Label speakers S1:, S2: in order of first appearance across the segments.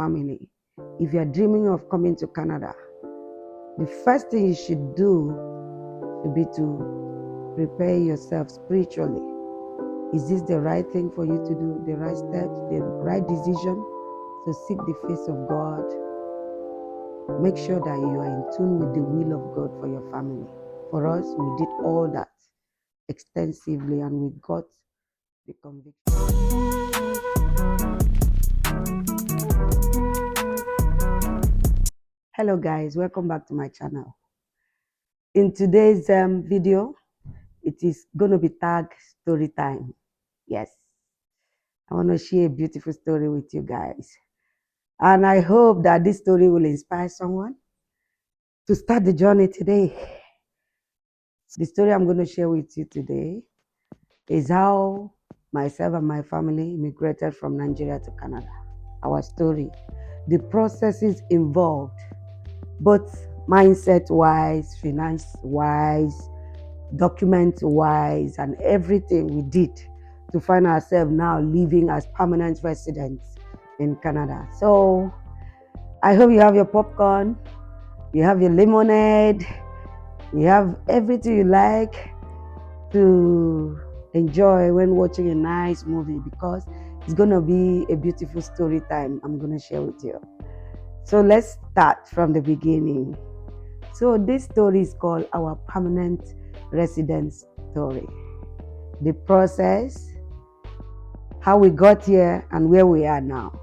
S1: family. If you're dreaming of coming to Canada, the first thing you should do should be to prepare yourself spiritually. Is this the right thing for you to do? The right steps, the right decision? So seek the face of God. Make sure that you are in tune with the will of God for your family. For us, we did all that extensively and we got the conviction. Hello guys, welcome back to my channel. In today's video, it is going to be tagged story time. Yes, I want to share a beautiful story with you guys. And I hope that this story will inspire someone to start the journey today. The story I'm going to share with you today is how myself and my family immigrated from Nigeria to Canada. Our story, the processes involved, both mindset-wise, finance-wise, document-wise, and everything we did to find ourselves now living as permanent residents in Canada. So I hope you have your popcorn, you have your lemonade, you have everything you like to enjoy when watching a nice movie, because it's going to be a beautiful story time I'm going to share with you. So let's start from the beginning. So this story is called Our Permanent Residence Story. The process, how we got here, and where we are now.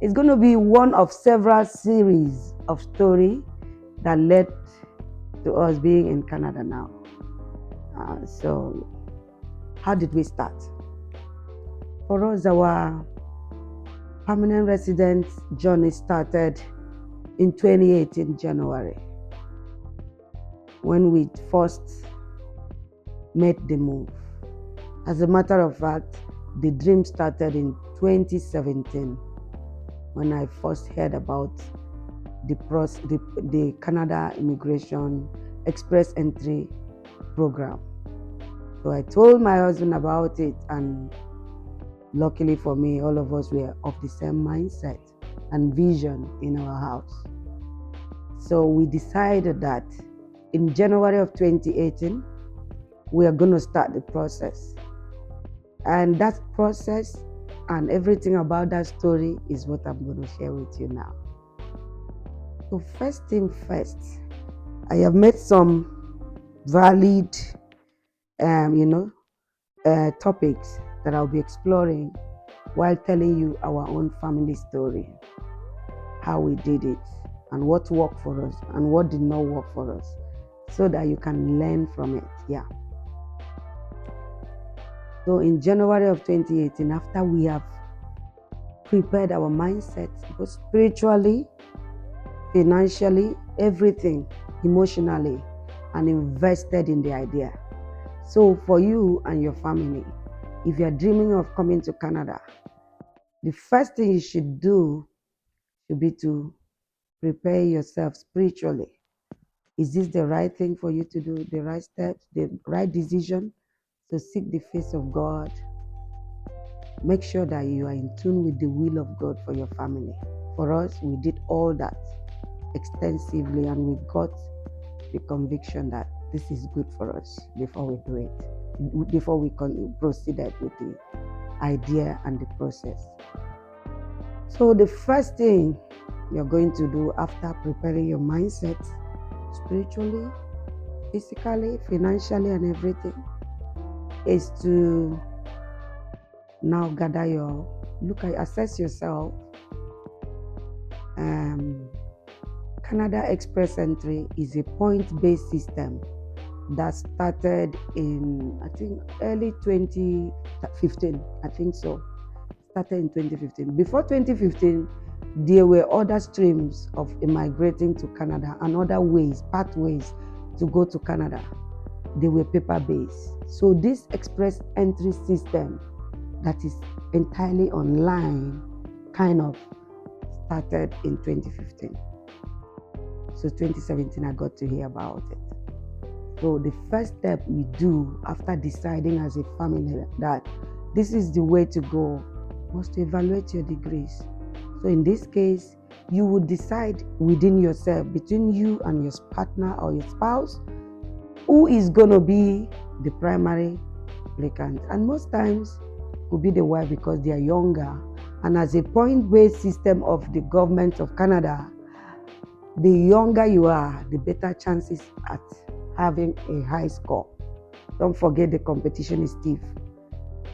S1: It's going to be one of several series of stories that led to us being in Canada now. So how did we start? For us, our permanent residence journey started in 2018 January, when we first made the move. As a matter of fact, the dream started in 2017 when I first heard about the Canada Immigration Express Entry Program. So I told my husband about it, and luckily for me, all of us were of the same mindset and vision in our house. So we decided that in January of 2018, we are going to start the process. And that process and everything about that story is what I'm going to share with you now. So first thing first, I have made some valid topics that I'll be exploring while telling you our own family story, how we did it, and what worked for us and what did not work for us, so that you can learn from it. Yeah. So in January of 2018, after we have prepared our mindset, both spiritually, financially, everything, emotionally, and invested in the idea. So for you and your family, if you're dreaming of coming to Canada, the first thing you should do should be to prepare yourself spiritually. Is this the right thing for you to do? The right steps, the right decision? So seek the face of God. Make sure that you are in tune with the will of God for your family. For us, we did all that extensively, and we got the conviction that this is good for us before we do it, before we proceeded with the idea and the process. So the first thing you're going to do after preparing your mindset spiritually, physically, financially, and everything is to now assess yourself. Canada Express Entry is a point-based system that started in, I think, early 2015. I think so. Started in 2015. Before 2015, there were other streams of immigrating to Canada and other ways, pathways to go to Canada. They were paper-based. So this express entry system that is entirely online kind of started in 2015. So 2017, I got to hear about it. So the first step we do after deciding as a family that this is the way to go was to evaluate your degrees. So in this case, you would decide within yourself, between you and your partner or your spouse, who is going to be the primary applicant. And most times it will be the wife because they are younger. And as a point-based system of the government of Canada, the younger you are, the better chances at having a high score. Don't forget the competition is stiff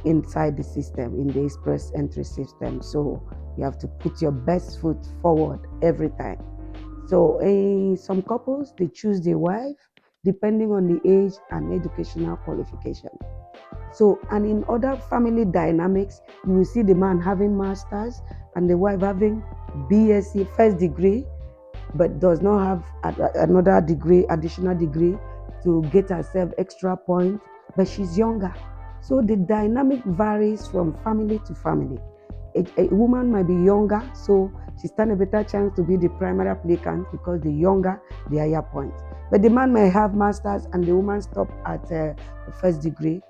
S1: inside the system, in the express entry system. So you have to put your best foot forward every time. So some couples, they choose the wife depending on the age and educational qualification. So, and in other family dynamics, you will see the man having masters and the wife having BSc, first degree, but does not have another degree, additional degree to get herself extra points, but she's younger. So the dynamic varies from family to family. A woman might be younger, so she stands a better chance to be the primary applicant because the younger, the higher points. But the man may have masters and the woman stop at the first degree,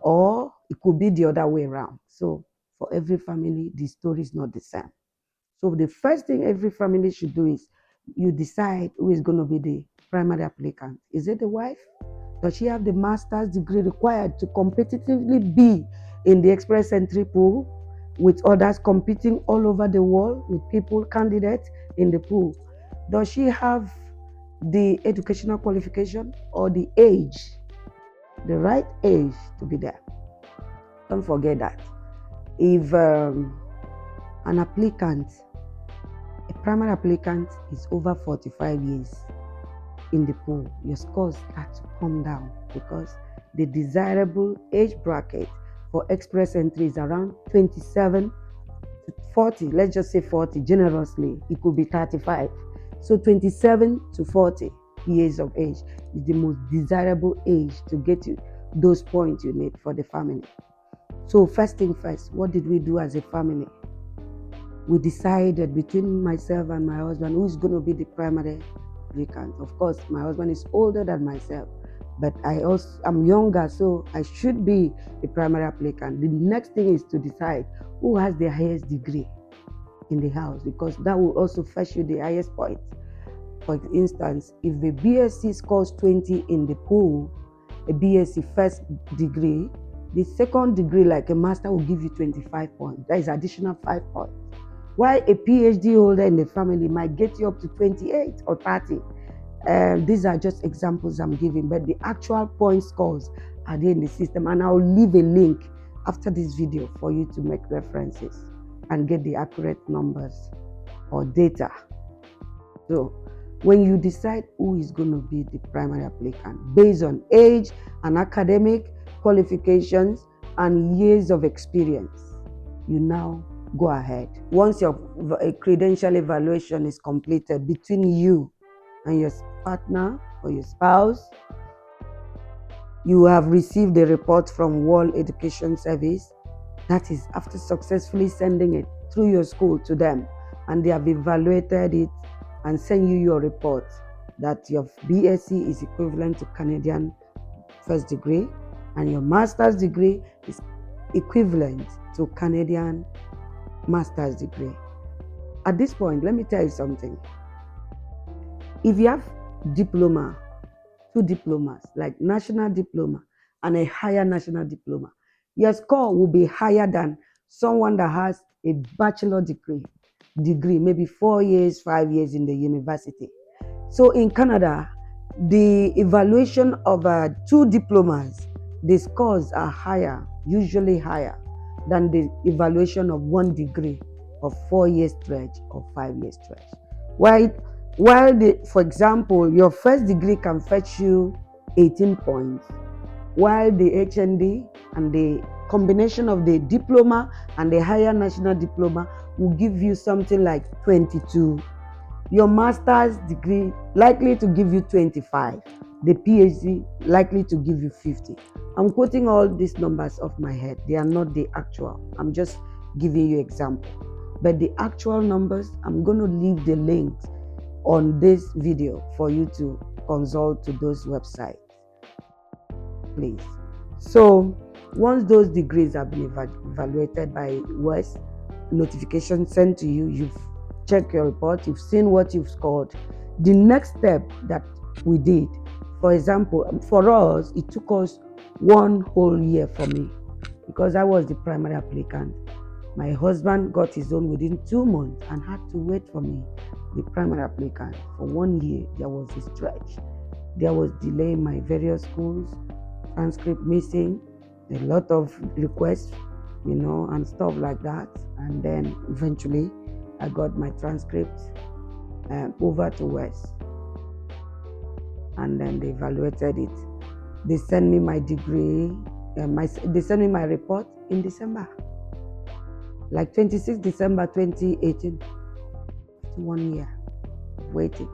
S1: or it could be the other way around. So for every family, the story is not the same. So the first thing every family should do is you decide who is going to be the primary applicant. Is it the wife? Does she have the master's degree required to competitively be in the express entry pool with others competing all over the world with people, candidates in the pool? Does she have the educational qualification or the age, the right age to be there? Don't forget that. If an applicant, a primary applicant is over 45 years in the pool, your scores start to come down because the desirable age bracket for express entry is around 27 to 40. Let's just say 40 generously. It could be 35. So 27 to 40 years of age is the most desirable age to get you those points you need for the family. So first thing first, what did we do as a family? We decided between myself and my husband who is going to be the primary applicant. Of course, my husband is older than myself, but I'm younger, so I should be the primary applicant. The next thing is to decide who has the highest degree in the house, because that will also fetch you the highest point. For instance, if the BSc scores 20 in the pool, a BSc first degree, the second degree, like a master, will give you 25 points. That is additional 5 points. While a PhD holder in the family might get you up to 28 or 30. These are just examples I'm giving, but the actual point scores are there in the system. And I'll leave a link after this video for you to make references and get the accurate numbers or data. So when you decide who is going to be the primary applicant based on age and academic qualifications and years of experience, you now go ahead. Once your credential evaluation is completed between you and your partner or your spouse, you have received a report from World Education Service. That is after successfully sending it through your school to them, and they have evaluated it and send you your report that your BSc is equivalent to Canadian first degree and your master's degree is equivalent to Canadian master's degree. At this point, let me tell you something. If you have diploma, 2 diplomas, like national diploma and a higher national diploma, your score will be higher than someone that has a bachelor degree, maybe 4 years, 5 years in the university. So in Canada, the evaluation of 2 diplomas, the scores are higher, usually higher than the evaluation of 1 degree of 4 years stretch or 5 years stretch. While for example, your first degree can fetch you 18 points, while the HND and the combination of the diploma and the higher national diploma will give you something like 22. Your master's degree likely to give you 25. The PhD likely to give you 50. I'm quoting all these numbers off my head. They are not the actual. I'm just giving you example. But the actual numbers, I'm going to leave the links on this video for you to consult to those websites, please. So once those degrees have been evaluated by WES, notification sent to you, you've checked your report, you've seen what you've scored. The next step that we did, for example, for us, it took us 1 whole year for me because I was the primary applicant. My husband got his own within 2 months and had to wait for me, the primary applicant, for 1 year. There was a stretch. There was delay in my various schools, transcript missing, a lot of requests, and stuff like that. And then eventually I got my transcript over to West. And then they evaluated it. They sent me my degree, they sent me my report in December. Like 26 December 2018. After 1 year waiting.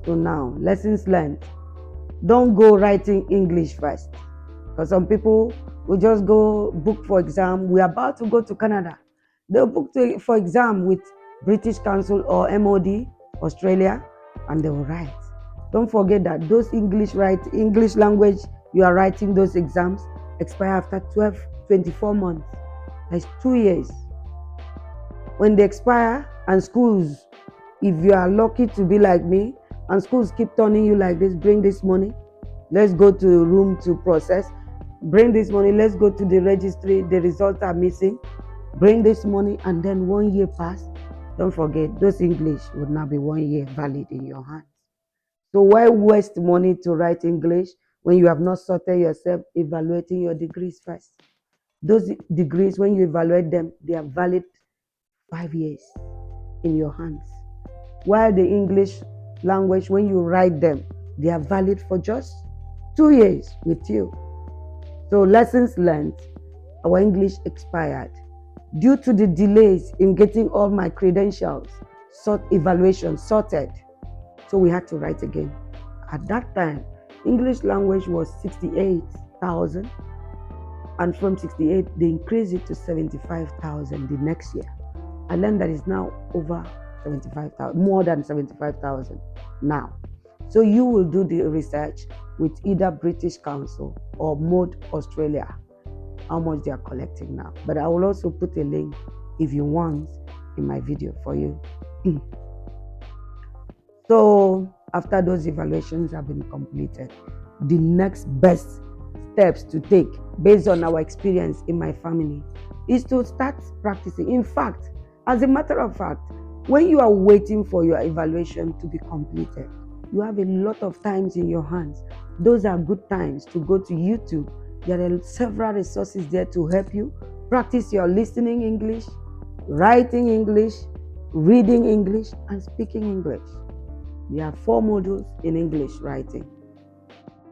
S1: So now, lessons learned. Don't go writing English first. Because some people will just go book for exam. We're about to go to Canada. They'll book for exam with British Council or MOD, Australia, and they will write. Don't forget that those English language you are writing those exams expire after 24 months. That's 2 years. When they expire, and schools, if you are lucky to be like me, and schools keep turning you like this, bring this money, let's go to a room to process, bring this money, let's go to the registry, the results are missing, bring this money, and then 1 year pass. Don't forget, those English would now be 1 year valid in your hands. So why waste money to write English when you have not sorted yourself evaluating your degrees first? Those degrees, when you evaluate them, they are valid 5 years in your hands. While the English language, when you write them, they are valid for just 2 years with you. So lessons learned, our English expired. Due to the delays in getting all my credentials, evaluation sorted, so we had to write again. At that time, English language was 68,000. And from 68, they increased it to 75,000 the next year. I learned that it's now over 75,000, more than 75,000 now. So you will do the research with either British Council or MOD Australia, how much they are collecting now. But I will also put a link if you want in my video for you. So after those evaluations have been completed, the next best steps to take based on our experience in my family is to start practicing. In fact, as a matter of fact, when you are waiting for your evaluation to be completed, you have a lot of times in your hands. Those are good times to go to YouTube. There are several resources there to help you practice your listening English, writing English, reading English, and speaking English. There are 4 modules in English writing.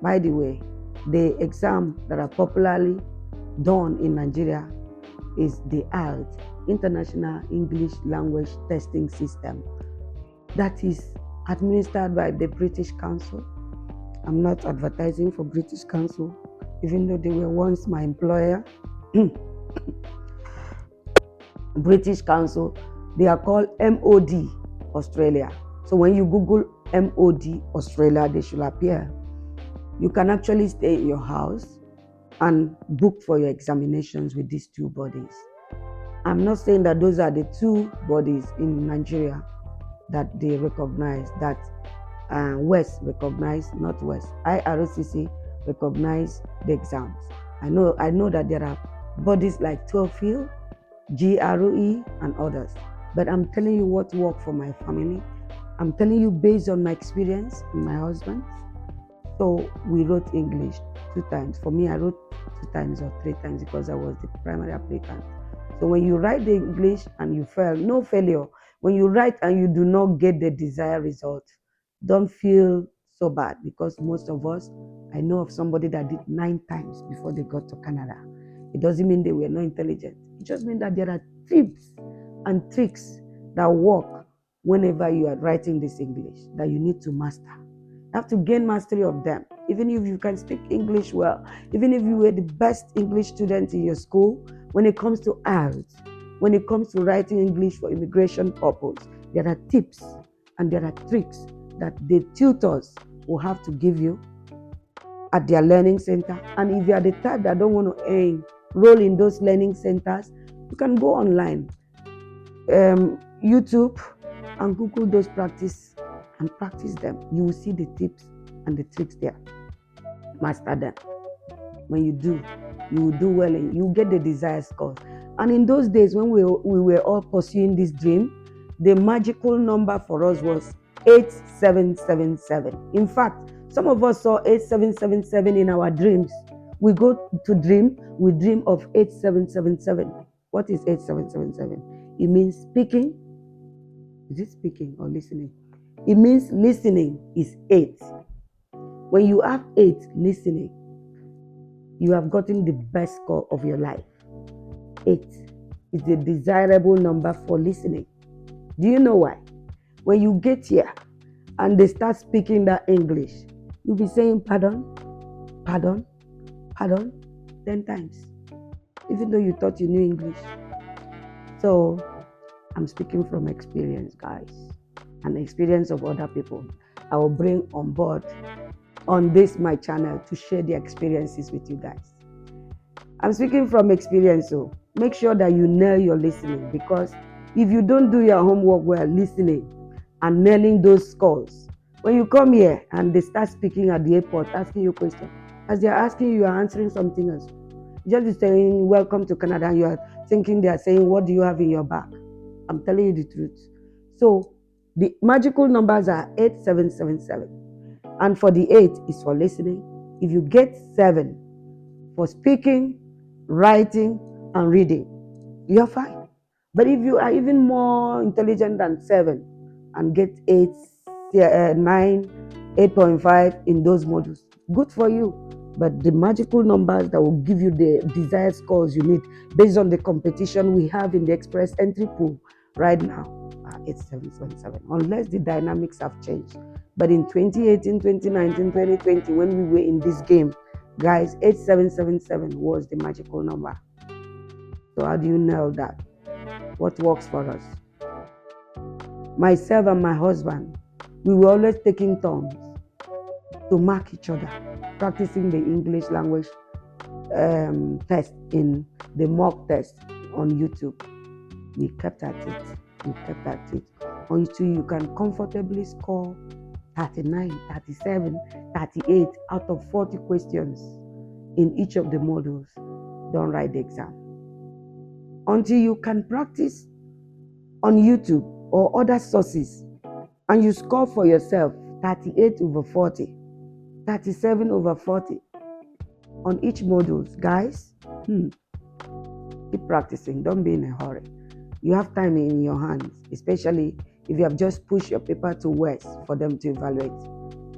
S1: By the way, the exam that are popularly done in Nigeria is the IELTS, International English Language Testing System. That is administered by the British Council. I'm not advertising for British Council, even though they were once my employer. British Council, they are called MOD Australia. So when you Google MOD Australia, they should appear. You can actually stay in your house and book for your examinations with these 2 bodies. I'm not saying that those are the 2 bodies in Nigeria that they recognize, that West recognize, not West. IRCC recognize the exams. I know that there are bodies like TOEFL, GRE, and others. But I'm telling you what worked for my family. I'm telling you based on my experience with my husband. So we wrote English 2 times. For me, I wrote 2 times or 3 times because I was the primary applicant. So when you write the English and you fail, no failure. When you write and you do not get the desired result, don't feel so bad, because most of us, I know of somebody that did 9 times before they got to Canada. It doesn't mean they were not intelligent. It just means that there are tips and tricks that work whenever you are writing this English that you need to master. You have to gain mastery of them. Even if you can speak English well, even if you were the best English student in your school, when it comes to IELTS, when it comes to writing English for immigration purpose, there are tips and there are tricks that the tutors will have to give you at their learning center. And if you are the type that don't want to enroll in those learning centers, you can go online YouTube and Google those practice and practice them. You will see the tips and the tricks there. Master them. When you do, you will do well and you get the desired score. And in those days when we were all pursuing this dream, the magical number for us was 8777. In fact, some of us saw 8777 in our dreams. We go to dream, we dream of 8777. What is 8777? It means speaking. Is it speaking or listening? It means listening is 8. When you have 8 listening, you have gotten the best score of your life. 8 is the desirable number for listening. Do you know why? When you get here and they start speaking that English, you'll be saying pardon, pardon, pardon 10 times, even though you thought you knew English. So I'm speaking from experience, guys, and experience of other people. I will bring on board on this my channel to share the experiences with you guys. I'm speaking from experience, so make sure that you nail your listening, because if you don't do your homework well listening and nailing those scores, when you come here and they start speaking at the airport asking you questions, as they're asking you are answering something else. Just saying welcome to Canada, you are thinking they are saying what do you have in your bag. I'm telling you the truth. So the magical numbers are 8777, and for the 8 is for listening. If you get 7 for speaking, writing, and reading, you're fine. But if you are even more intelligent than 7 and get 8, 9, 8.5 in those modules, good for you. But the magical numbers that will give you the desired scores you need based on the competition we have in the express entry pool right now are 8777, unless the dynamics have changed. But in 2018, 2019, 2020, when we were in this game, guys, 8777 was the magical number. So how do you nail that? What works for us? Myself and my husband, we were always taking turns to mark each other, practicing the English language test in the mock test on YouTube. We kept at it until you can comfortably score 39, 37, 38 out of 40 questions in each of the modules. Don't write the exam. Until you can practice on YouTube or other sources and you score for yourself 38 over 40, 37 over 40 on each modules, guys. Keep practicing. Don't be in a hurry. You have time in your hands, especially if you have just pushed your paper to West for them to evaluate.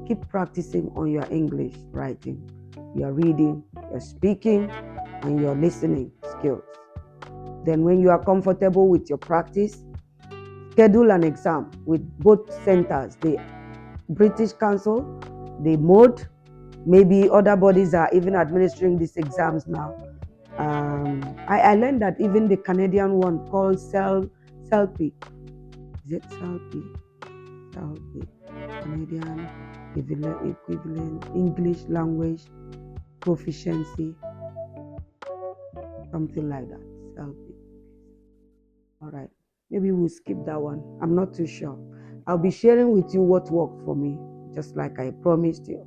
S1: Keep practicing on your English writing, your reading, your speaking, and your listening skills. Then when you are comfortable with your practice, schedule an exam with both centers, the British Council, the MODE, maybe other bodies are even administering these exams now. I learned that even the Canadian one called CELP, is it CELP? Canadian equivalent English language proficiency, something like that. CELP. All right, maybe we'll skip that one. I'm not too sure. I'll be sharing with you what worked for me, just like I promised you.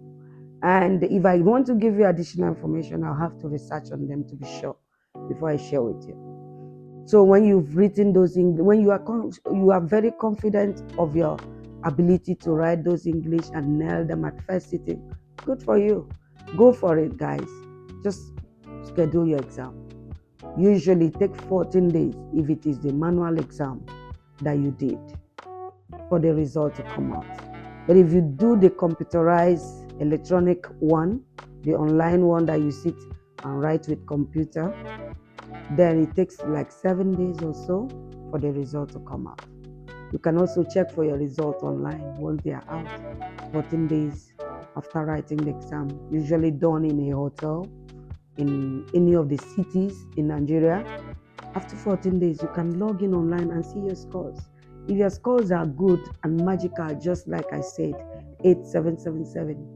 S1: And if I want to give you additional information, I'll have to research on them to be sure before I share with you. So when you've written those English, when you are very confident of your ability to write those English and nail them at first sitting, good for you. Go for it, guys. Just schedule your exam. Usually take 14 days if it is the manual exam that you did for the result to come out. But if you do the computerized electronic one, the online one that you sit and write with computer, then it takes like 7 days or so for the result to come out. You can also check for your result online once they are out, 14 days after writing the exam, usually done in a hotel in any of the cities in Nigeria. After 14 days, you can log in online and see your scores. If your scores are good and magical, just like I said, 8777,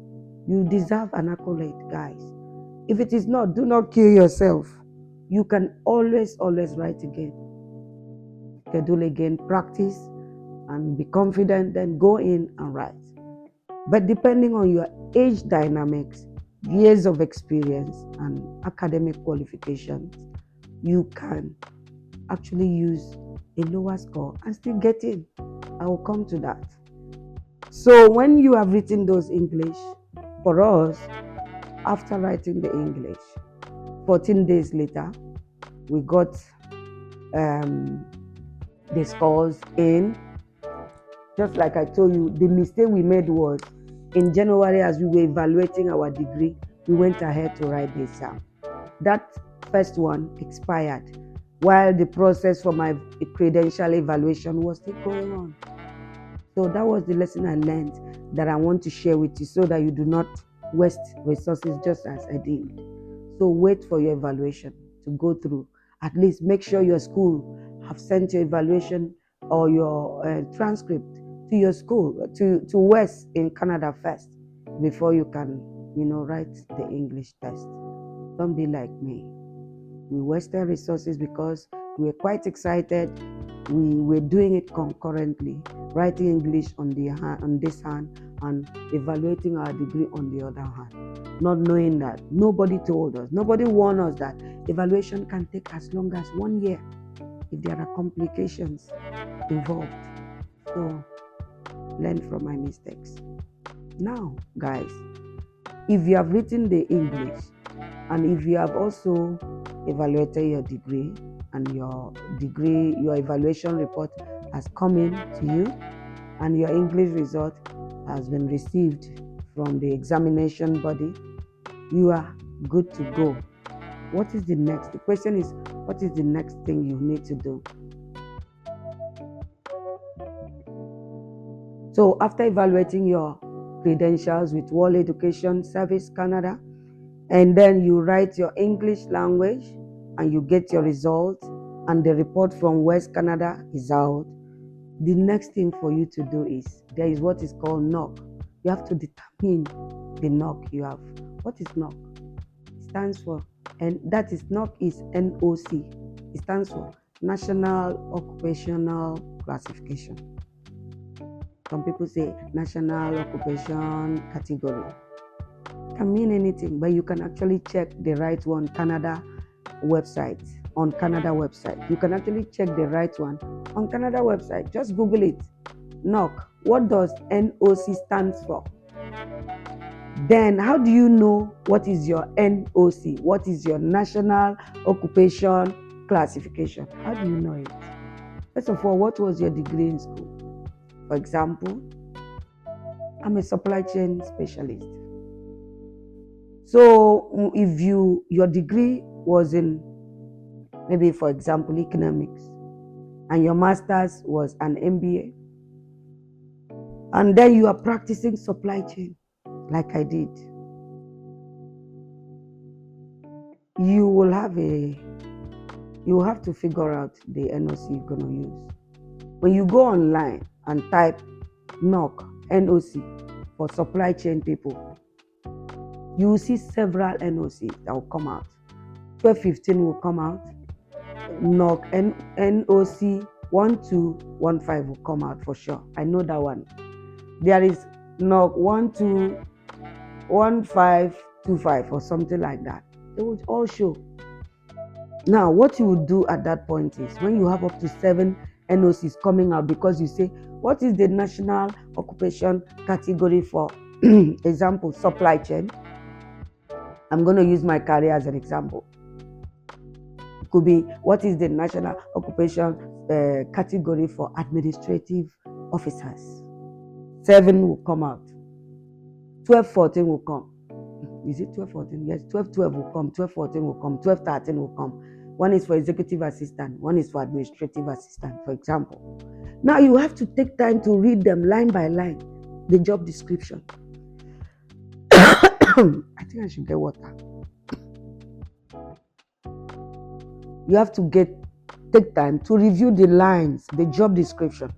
S1: you deserve an accolade, guys. If it is not, do not kill yourself. You can always write again. schedule again, practice, and be confident, then go in and write. But depending on your age dynamics, years of experience, and academic qualifications, you can actually use a lower score and still get in. I will come to that. So when you have written those English, for us, after writing the English, 14 days later, we got the scores in. Just like I told you, the mistake we made was in January, as we were evaluating our degree, we went ahead to write the exam. That first one expired while the process for my credential evaluation was still going on. So that was the lesson I learned that I want to share with you so that you do not waste resources just as I did. So wait for your evaluation to go through. At least make sure your school have sent your evaluation or your transcript to your school, to West in Canada first, before you can, write the English test. Don't be like me. We wasted resources because we were quite excited. We were doing it concurrently, writing English on this hand and evaluating our degree on the other hand, not knowing that nobody told us, nobody warned us that evaluation can take as long as 1 year if there are complications involved. So learn from my mistakes. Now, guys, if you have written the English and if you have also evaluated your degree and your evaluation report has come in to you and your English result has been received from the examination body, you are good to go. What is the next? The question is, what is the next thing you need to do? So after evaluating your credentials with World Education Service Canada, and then you write your English language and you get your result and the report from West Canada is out, the next thing for you to do is, there is what is called NOC. You have to determine the NOC you have. What is NOC? It stands for, and that is NOC is NOC. It stands for National Occupational Classification. Some people say National Occupation Category. It can mean anything, but you can actually check the right one. Canada website. You can actually check the right one on Canada website. Just Google it. NOC. What does NOC stand for? Then how do you know what is your NOC? What is your National Occupation Classification? How do you know it? First of all, what was your degree in school? For example, I'm a supply chain specialist. So if your degree was in, maybe for example, economics, and your master's was an MBA, and then you are practicing supply chain, like I did, you will have to figure out the NOC you're going to use. When you go online and type NOC for supply chain people, you will see several NOCs that will come out. 1215 will come out. NOC 1215 will come out for sure. I know that one. There is NOC 121525 or something like that. They will all show. Now, what you will do at that point is, when you have up to 7 NOCs coming out, because you say, what is the National Occupation Category for example, supply chain? I'm going to use my career as an example. It could be, what is the National Occupation Category for administrative officers? 7 will come out. 1214 will come. Is it 1214? Yes, 1212 will come. 1214 will come. 1213 will come. One is for executive assistant. One is for administrative assistant, for example. Now you have to take time to read them line by line, the job description. I think I should get water. You have to take time to review the lines, the job description,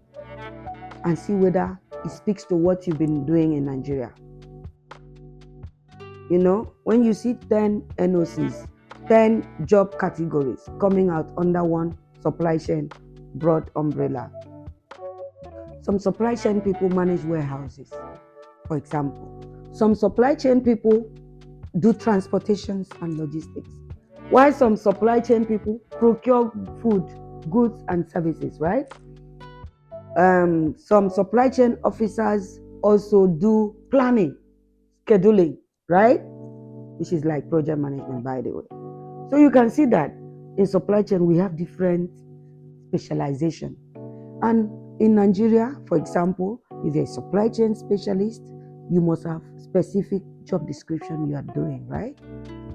S1: and see whether it speaks to what you've been doing in Nigeria. When you see 10 NOCs, 10 job categories coming out under one supply chain broad umbrella. Some supply chain people manage warehouses, for example. Some supply chain people do transportations and logistics, while some supply chain people procure food, goods, and services, right? Some supply chain officers also do planning, scheduling, right? Which is like project management, by the way. So you can see that in supply chain, we have different specialization. And in Nigeria, for example, if you're a supply chain specialist, you must have specific job description you are doing, right?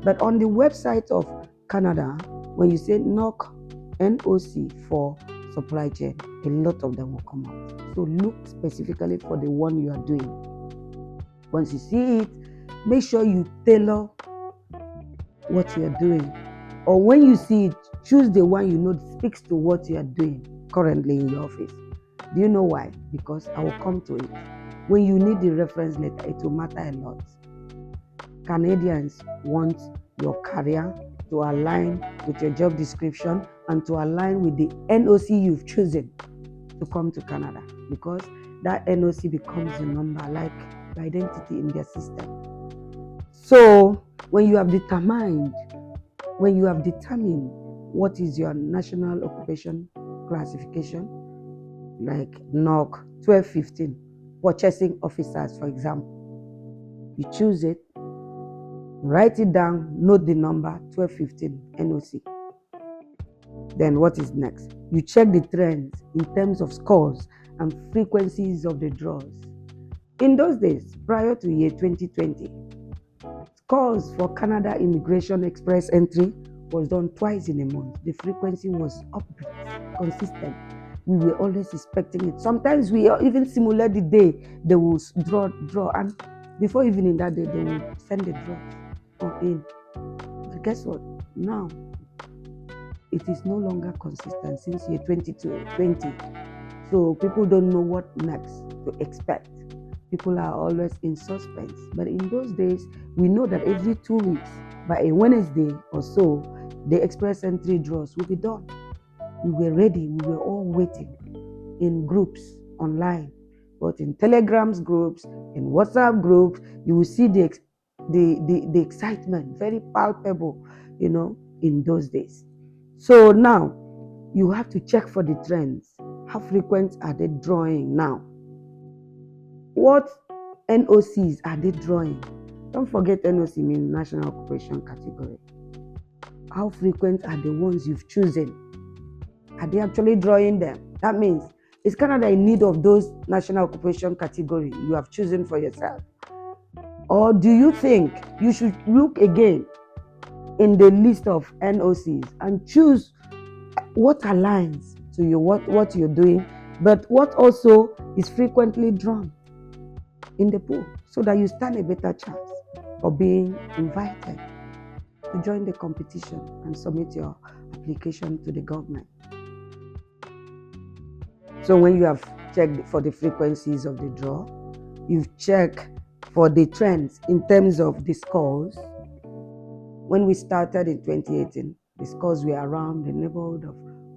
S1: But on the website of Canada, when you say NOC for supply chain, a lot of them will come out. So look specifically for the one you are doing. Once you see it, make sure you tailor what you are doing. Or when you see it, choose the one you know speaks to what you are doing currently in your office. Do you know why? Because I will come to it. When you need the reference letter, it will matter a lot. Canadians want your career to align with your job description and to align with the NOC you've chosen to come to Canada, because that NOC becomes a number, like your identity in their system. So when you have determined what is your national occupation classification, like NOC 1215, purchasing officers, for example, you choose it, write it down, note the number 1215 NOC. Then what is next? You check the trends in terms of scores and frequencies of the draws. In those days, prior to year 2020, scores for Canada Immigration Express entry was done twice in a month. The frequency was upbeat, consistent. We were always expecting it. Sometimes we even simulate the day they will draw, and before even in that day, they will send the draws in. But guess what? Now, it is no longer consistent since year 2020. So people don't know what next to expect. People are always in suspense. But in those days, we know that every 2 weeks, by a Wednesday or so, the express entry draws will be done. We were ready. We were all waiting in groups online, but in Telegrams groups, in WhatsApp groups, you will see the excitement, very palpable, in those days. So now you have to check for the trends. How frequent are they drawing now? What NOCs are they drawing? Don't forget, NOC means National Occupation Category. How frequent are the ones you've chosen? Are they actually drawing them? That means, is Canada in need of those National Occupation Category you have chosen for yourself? Or do you think you should look again in the list of NOCs and choose what aligns to you, what you're doing, but what also is frequently drawn in the pool, so that you stand a better chance of being invited to join the competition and submit your application to the government. So when you have checked for the frequencies of the draw, you've checked for the trends in terms of the scores. When we started in 2018, the scores were around the neighborhood of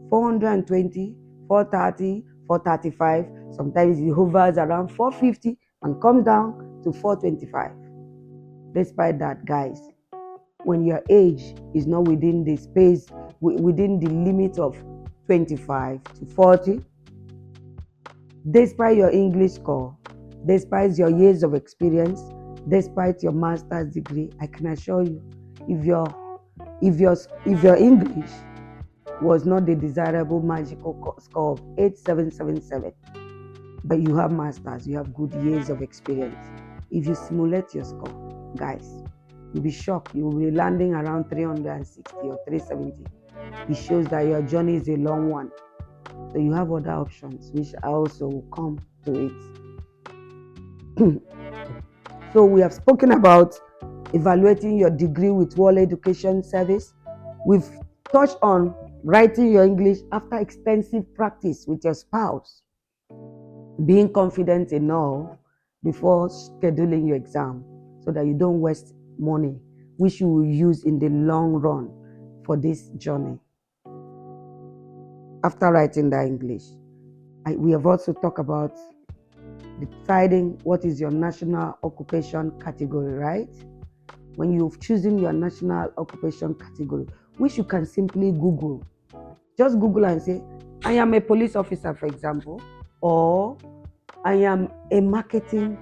S1: 420, 430, 435. Sometimes it hovers around 450 and comes down to 425. Despite that, guys, when your age is not within the space, within the limit of 25 to 40, despite your English score, despite your years of experience, despite your master's degree, I can assure you, if your English was not the desirable magical score of 8777, but you have masters, you have good years of experience, if you simulate your score, guys, you'll be shocked. You will be landing around 360 or 370. It shows that your journey is a long one. So you have other options, which I also will come to it. So we have spoken about evaluating your degree with World Education Service. We've touched on writing your English after extensive practice with your spouse, being confident enough before scheduling your exam so that you don't waste money, which you will use in the long run for this journey. after writing the English, we have also talked about deciding what is your national occupation category, right? When you've chosen your national occupation category, which you can simply Google. Just Google and say, I am a police officer, for example, or I am a marketing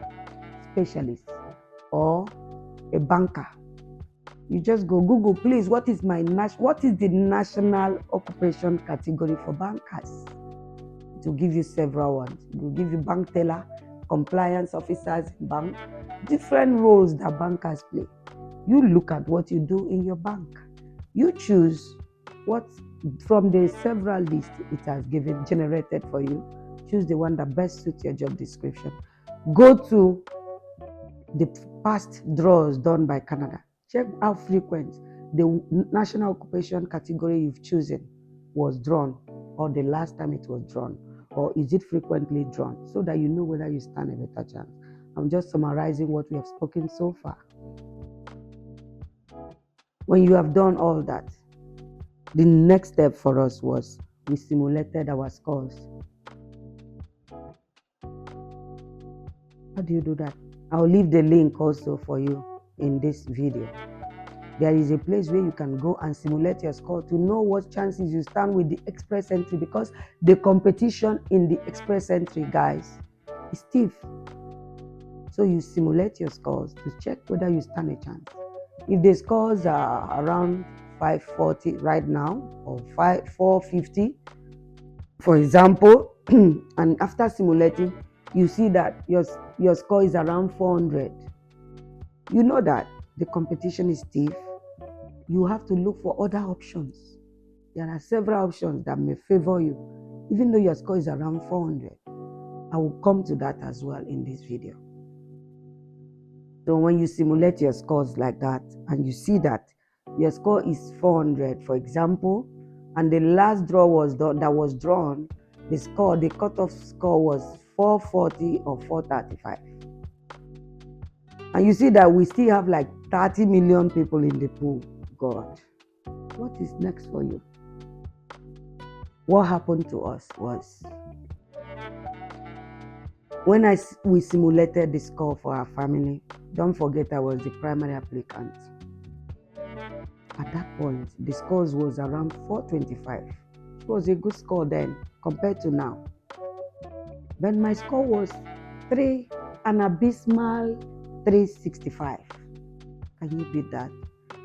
S1: specialist, or a banker. You just go Google, please, what is the national occupation category for bankers? It will give you several ones. It will give you bank teller, compliance officers in bank, different roles that bankers play. You look at what you do in your bank. You choose what from the several lists it has generated for you. Choose the one that best suits your job description. Go to the past draws done by Canada. Check how frequent the national occupation category you've chosen was drawn, or the last time it was drawn, or is it frequently drawn, so that you know whether you stand a better chance. I'm just summarizing what we have spoken so far. When you have done all that, the next step for us was we simulated our scores. How do you do that? I'll leave the link also for you in this video. There is a place where you can go and simulate your score to know what chances you stand with the express entry, because the competition in the express entry, guys, is stiff. So you simulate your scores to check whether you stand a chance. If the scores are around 540 right now, or 450, for example, and after simulating, you see that your score is around 400. You know that the competition is stiff. You have to look for other options. There are several options that may favor you, even though your score is around 400. I will come to that as well in this video. So when you simulate your scores like that, and you see that your score is 400, for example, and the last draw was drawn, the cutoff score was 440 or 435. And you see that we still have like 30 million people in the pool. God, what is next for you? What happened to us was, when we simulated the score for our family, don't forget I was the primary applicant. At that point, the scores was around 425. It was a good score then compared to now. But my score was an abysmal 365. Can you beat that?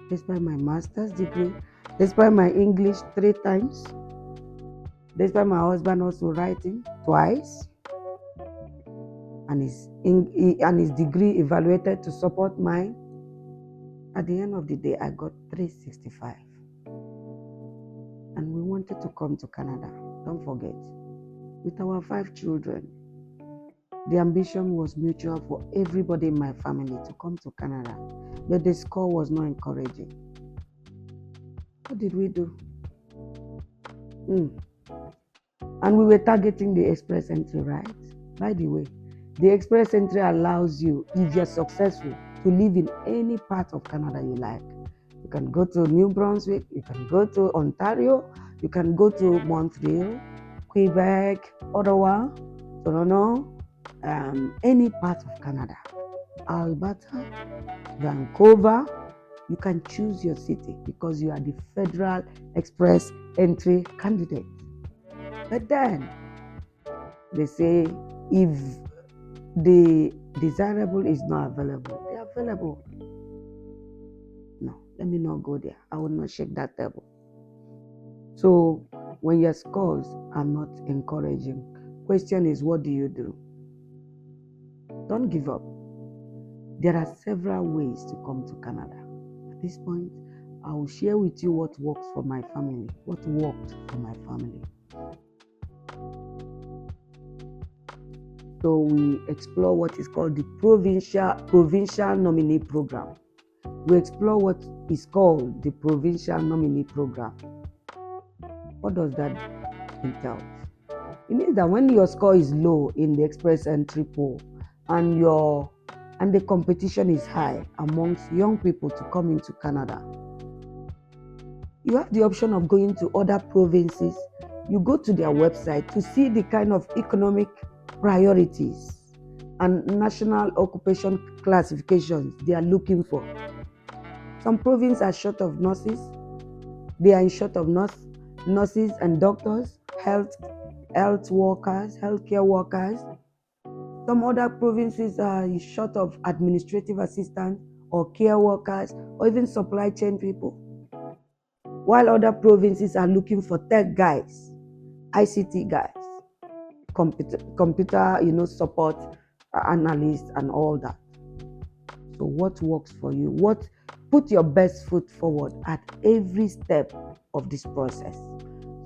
S1: Despite my master's degree, despite my English 3 times, despite my husband also writing twice, and his degree evaluated to support mine, at the end of the day, I got 365. And we wanted to come to Canada, don't forget, with our 5 children. The ambition was mutual for everybody in my family to come to Canada, but the score was not encouraging. What did we do? And we were targeting the express entry, right? By the way, the express entry allows you, if you're successful, to live in any part of Canada you like. You can go to New Brunswick, you can go to Ontario, you can go to Montreal, Quebec, Ottawa, Toronto, any part of Canada, Alberta, Vancouver. You can choose your city because you are the federal express entry candidate. But then they say if the desirable is not available, they are available. No, let me not go there. I will not shake that table. So when your scores are not encouraging, question is, what do you do? Don't give up. There are several ways to come to Canada. At this point, I will share with you what works for my family, what worked for my family. So we explore what is called the Provincial Nominee Program. We explore what is called the Provincial Nominee Program. What does that entail? It means that when your score is low in the express entry pool, and the competition is high amongst young people to come into Canada, you have the option of going to other provinces you go to their website to see the kind of economic priorities and national occupation classifications they are looking for. Some provinces are short of nurses. They are in short of nurses and doctors, health workers, healthcare workers. Some other provinces are in short of administrative assistants or care workers or even supply chain people. While other provinces are looking for tech guys, ICT guys, computer support analysts and all that. So what works for you? Put your best foot forward at every step of this process.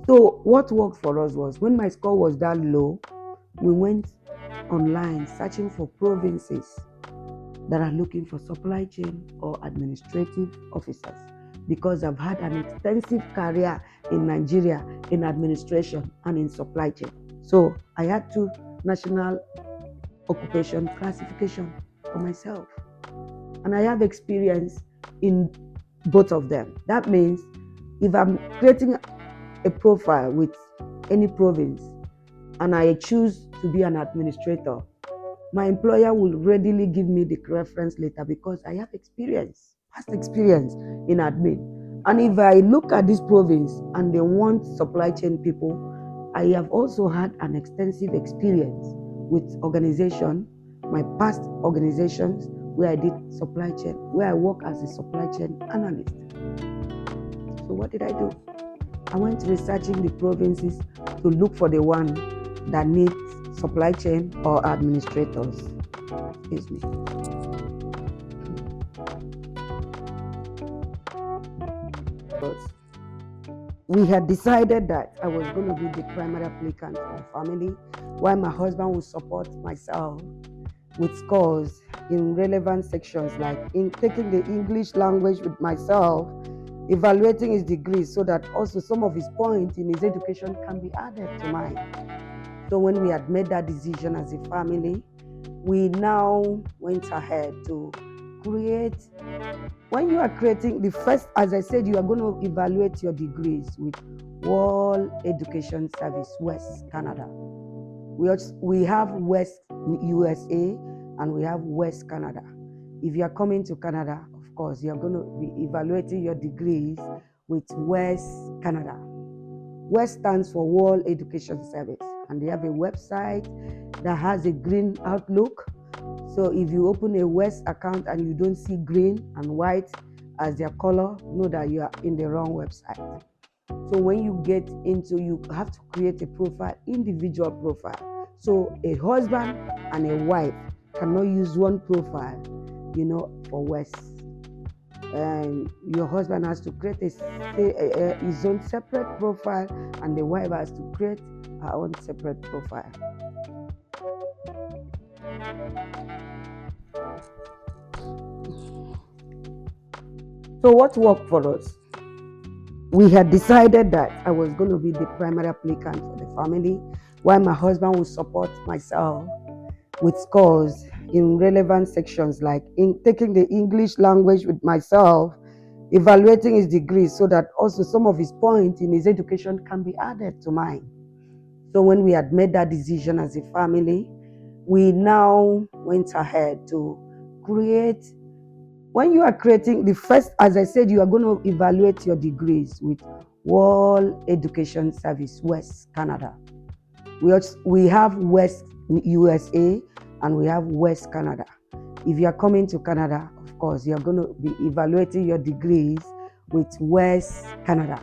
S1: So what worked for us was when my score was that low, we went online searching for provinces that are looking for supply chain or administrative officers, because I've had an extensive career in Nigeria in administration and in supply chain. So I had 2 national occupation classification for myself. And I have experience in both of them. That means if I'm creating a profile with any province and I choose to be an administrator, my employer will readily give me the reference letter because I have past experience in admin. And if I look at this province and they want supply chain people, I have also had an extensive experience with organization, my past organizations where I did supply chain, where I work as a supply chain analyst. So what did I do? I went researching the provinces to look for the one that needs supply chain or administrators. Excuse me. We had decided that I was going to be the primary applicant for the family, while my husband would support myself with scores in relevant sections like in taking the English language with myself, evaluating his degree so that also some of his points in his education can be added to mine. So when we had made that decision as a family, we now went ahead to create. When you are creating the first, as I said, you are going to evaluate your degrees with World Education Service, West Canada. We have West USA and we have West Canada. If you are coming to Canada, of course, you are going to be evaluating your degrees with West Canada. West stands for World Education Service, and they have a website that has a green outlook. So if you open a West account and you don't see green and white as their color, know that you are in the wrong website. So when you get into, you have to create a profile, individual profile. So a husband and a wife cannot use one profile, for West. And your husband has to create his own separate profile, and the wife has to create her own separate profile. So what worked for us? We had decided that I was going to be the primary applicant for the family, while my husband would support myself with scores in relevant sections like in taking the English language with myself, evaluating his degree so that also some of his points in his education can be added to mine. So when we had made that decision as a family, we now went ahead to create. When you are creating the first, as I said, you are going to evaluate your degrees with World Education Service, West Canada. We have West USA and we have West Canada. If you are coming to Canada, of course, you are going to be evaluating your degrees with West Canada.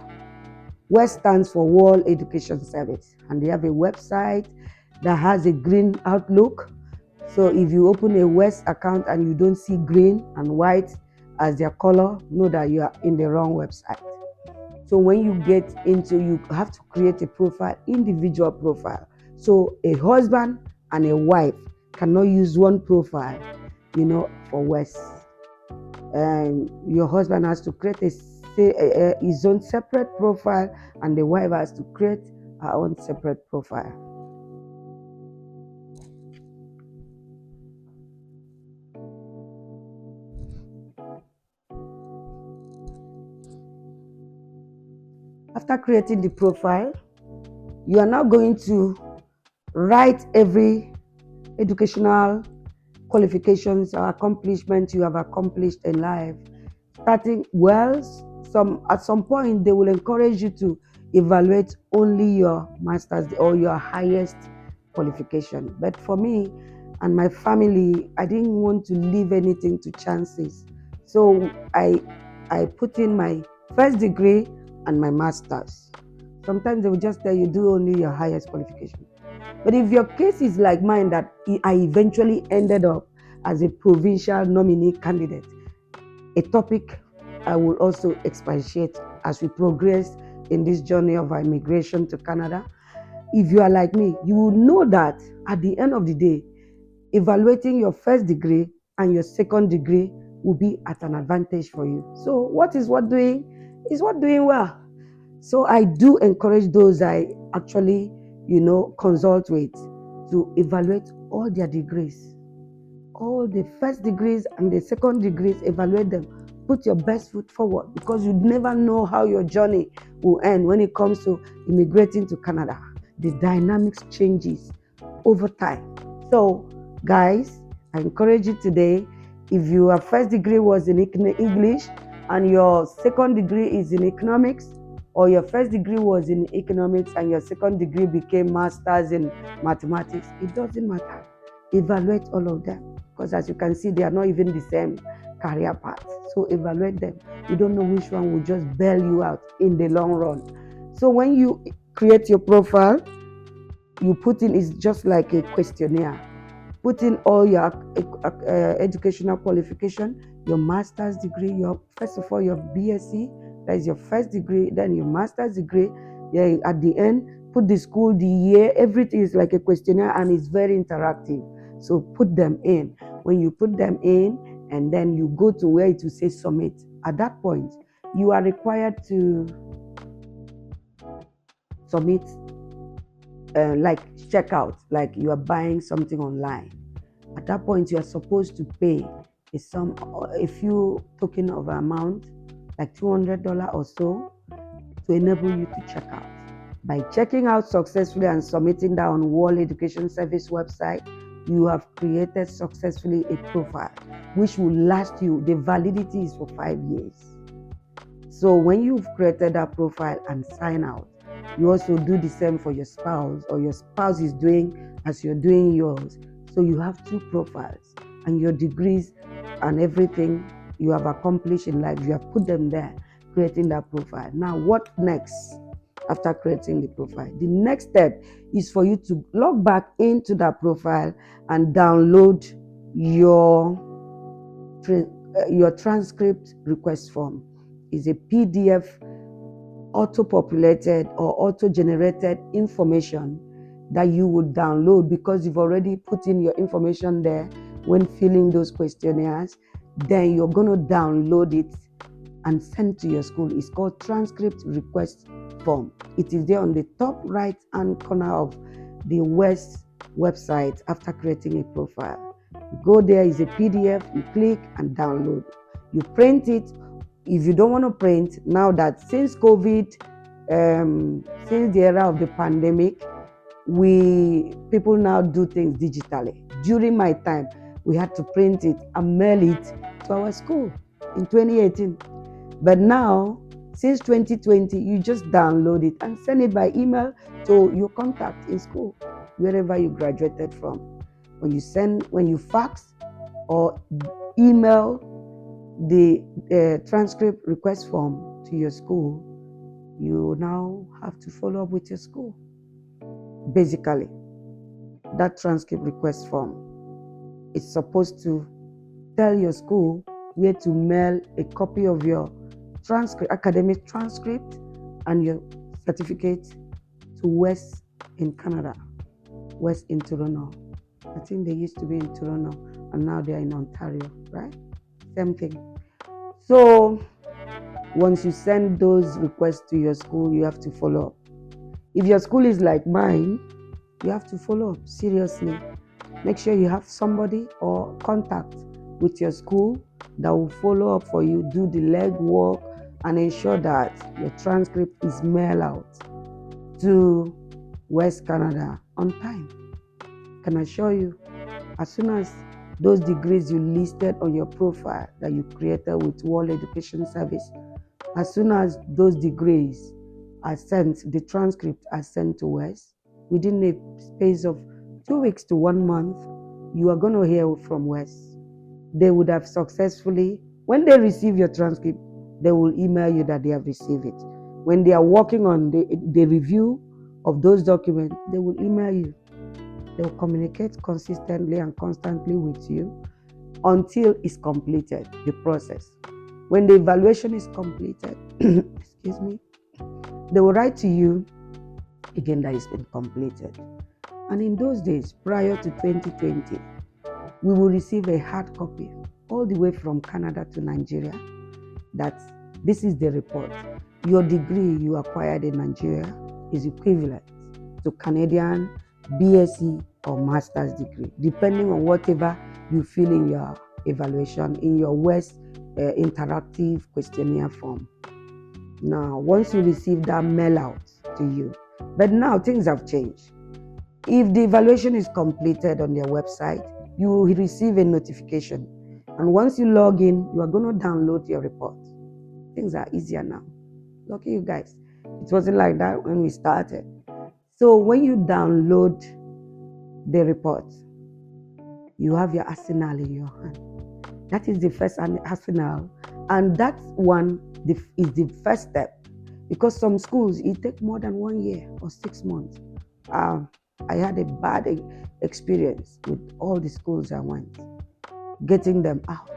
S1: West stands for World Education Service, and they have a website that has a green outlook. So if you open a West account and you don't see green and white as their color, know that you are in the wrong website. So when you get into, you have to create a profile, individual profile. So a husband and a wife cannot use one profile, for West. And your husband has to create his own separate profile, and the wife has to create her own separate profile. After creating the profile, You are now going to write every educational qualifications or accomplishments you have accomplished in life. Starting at some point they will encourage you to evaluate only your master's or your highest qualification. But for me and my family, I didn't want to leave anything to chances. So I put in my first degree and my master's. Sometimes they will just tell you do only your highest qualification. But if your case is like mine, that I eventually ended up as a provincial nominee candidate, a topic I will also expatiate as we progress in this journey of our immigration to Canada. If you are like me, you will know that at the end of the day, evaluating your first degree and your second degree will be at an advantage for you. So what is what doing? Is what doing well. So I do encourage those I actually, consult with to evaluate all their degrees. All the first degrees and the second degrees, evaluate them. Put your best foot forward, because you never know how your journey will end when it comes to immigrating to Canada. The dynamics changes over time. So, guys, I encourage you today, if your first degree was in English and your second degree is in economics, or your first degree was in economics and your second degree became masters in mathematics, it doesn't matter. Evaluate all of them, because as you can see, they are not even the same career path. So evaluate them. You don't know which one will just bail you out in the long run. So when you create your profile, you put in, it's just like a questionnaire. Put in all your educational qualification, your master's degree, first of all your BSc, that is your first degree, then your master's degree. Yeah, at the end, put the school, the year, everything is like a questionnaire and it's very interactive. So put them in. When you put them in, and then you go to where it will say submit. At that point, you are required to submit like checkout, like you are buying something online. At that point, you are supposed to pay a few token of amount, like $200 or so, to enable you to check out. By checking out successfully and submitting that on World Education Service website, you have created successfully a profile, which will last you. The validity is for 5 years. So when you've created that profile and sign out, you also do the same for your spouse, or your spouse is doing as you're doing yours. So you have 2 profiles, and your degrees and everything you have accomplished in life, you have put them there, creating that profile. Now, what next after creating the profile? The next step is for you to log back into that profile and download your transcript request form. Is a PDF auto-populated or auto-generated information that you would download, because you've already put in your information there when filling those questionnaires. Then you're going to download it and send to your school. It's called transcript request form. It is there on the top right hand corner of the West website after creating a profile. You go there, is a PDF, you click and download. You print it. If you don't want to print, now that since COVID, since the era of the pandemic, people now do things digitally. During my time, we had to print it and mail it to our school in 2018. But now, since 2020, you just download it and send it by email to your contact in school, wherever you graduated from. When you fax or email the transcript request form to your school, you now have to follow up with your school. Basically, that transcript request form is supposed to tell your school where to mail a copy of your academic transcript and your certificate to West in Canada, West in Toronto. I think they used to be in Toronto and now they're in Ontario, right? Same thing. So once you send those requests to your school, you have to follow up. If your school is like mine, you have to follow up seriously. Make sure you have somebody or contact with your school that will follow up for you, do the legwork, and ensure that your transcript is mailed out to West Canada on time. Can assure you, as soon as those degrees you listed on your profile that you created with World Education Service, as soon as those degrees are sent, the transcript are sent to West, within a space of 2 weeks to 1 month, you are going to hear from West. They would have successfully, when they receive your transcript, they will email you that they have received it. When they are working on the review of those documents, they will email you. They will communicate consistently and constantly with you until it's completed, the process. When the evaluation is completed, excuse me, they will write to you again that it's been completed. And in those days, prior to 2020, we will receive a hard copy all the way from Canada to Nigeria that this is the report. Your degree you acquired in Nigeria is equivalent to Canadian BSc or master's degree, depending on whatever you fill in your evaluation in your West interactive questionnaire form. Now, once you receive that mail out to you, but now things have changed. If the evaluation is completed on their website, you will receive a notification. And once you log in, you are going to download your report. Things are easier now. Lucky you guys. It wasn't like that when we started. So when you download the report, you have your arsenal in your hand. That is the first arsenal. And that one is the first step. Because some schools, it takes more than 1 year or 6 months. I had a bad experience with all the schools I went, getting them out.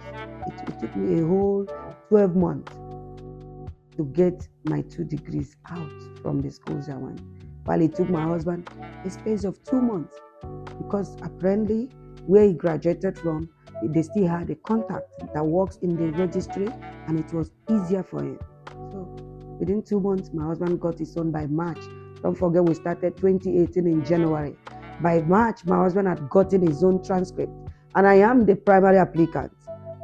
S1: It took me a whole 12 months to get my 2 degrees out from the schools I went. While it took my husband a space of 2 months, because apparently where he graduated from, they still had a contact that works in the registry, and it was easier for him. So within 2 months, my husband got his son by March. Don't forget, we started 2018 in January. By March, my husband had gotten his own transcript, and I am the primary applicant.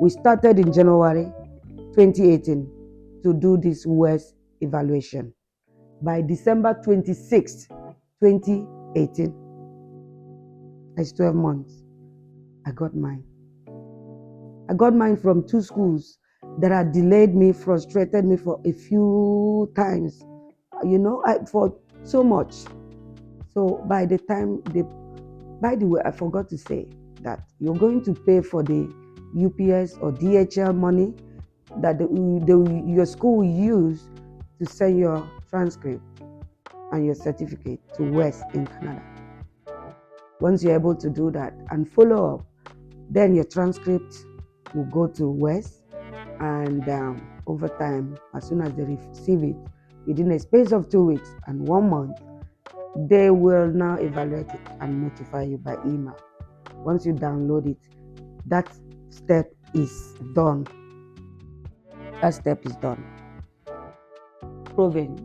S1: We started in January 2018 to do this West evaluation. By December 26, 2018, that's 12 months, I got mine. I got mine from 2 schools that had delayed me, frustrated me for a few times, for so much. So by the way, I forgot to say that you're going to pay for the UPS or DHL money that your school will use to send your transcript and your certificate to West in Canada. Once you're able to do that and follow up, then your transcript will go to West, and over time, as soon as they receive it, within a space of 2 weeks and 1 month, they will now evaluate it and notify you by email. Once you download it, that step is done. That step is done. Province.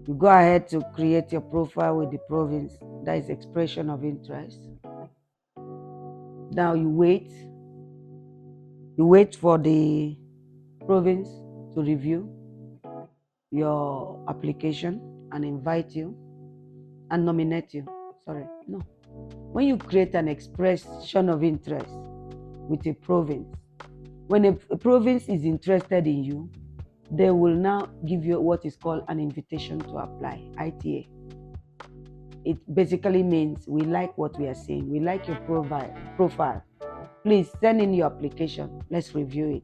S1: You go ahead to create your profile with the province. That is expression of interest. Now you wait. You wait for the province to review your application and invite you and nominate you. When you create an expression of interest with a province, when a province is interested in you, they will now give you what is called an invitation to apply, ITA. It basically means we like what we are seeing. We like your profile. Please send in your application. Let's review it.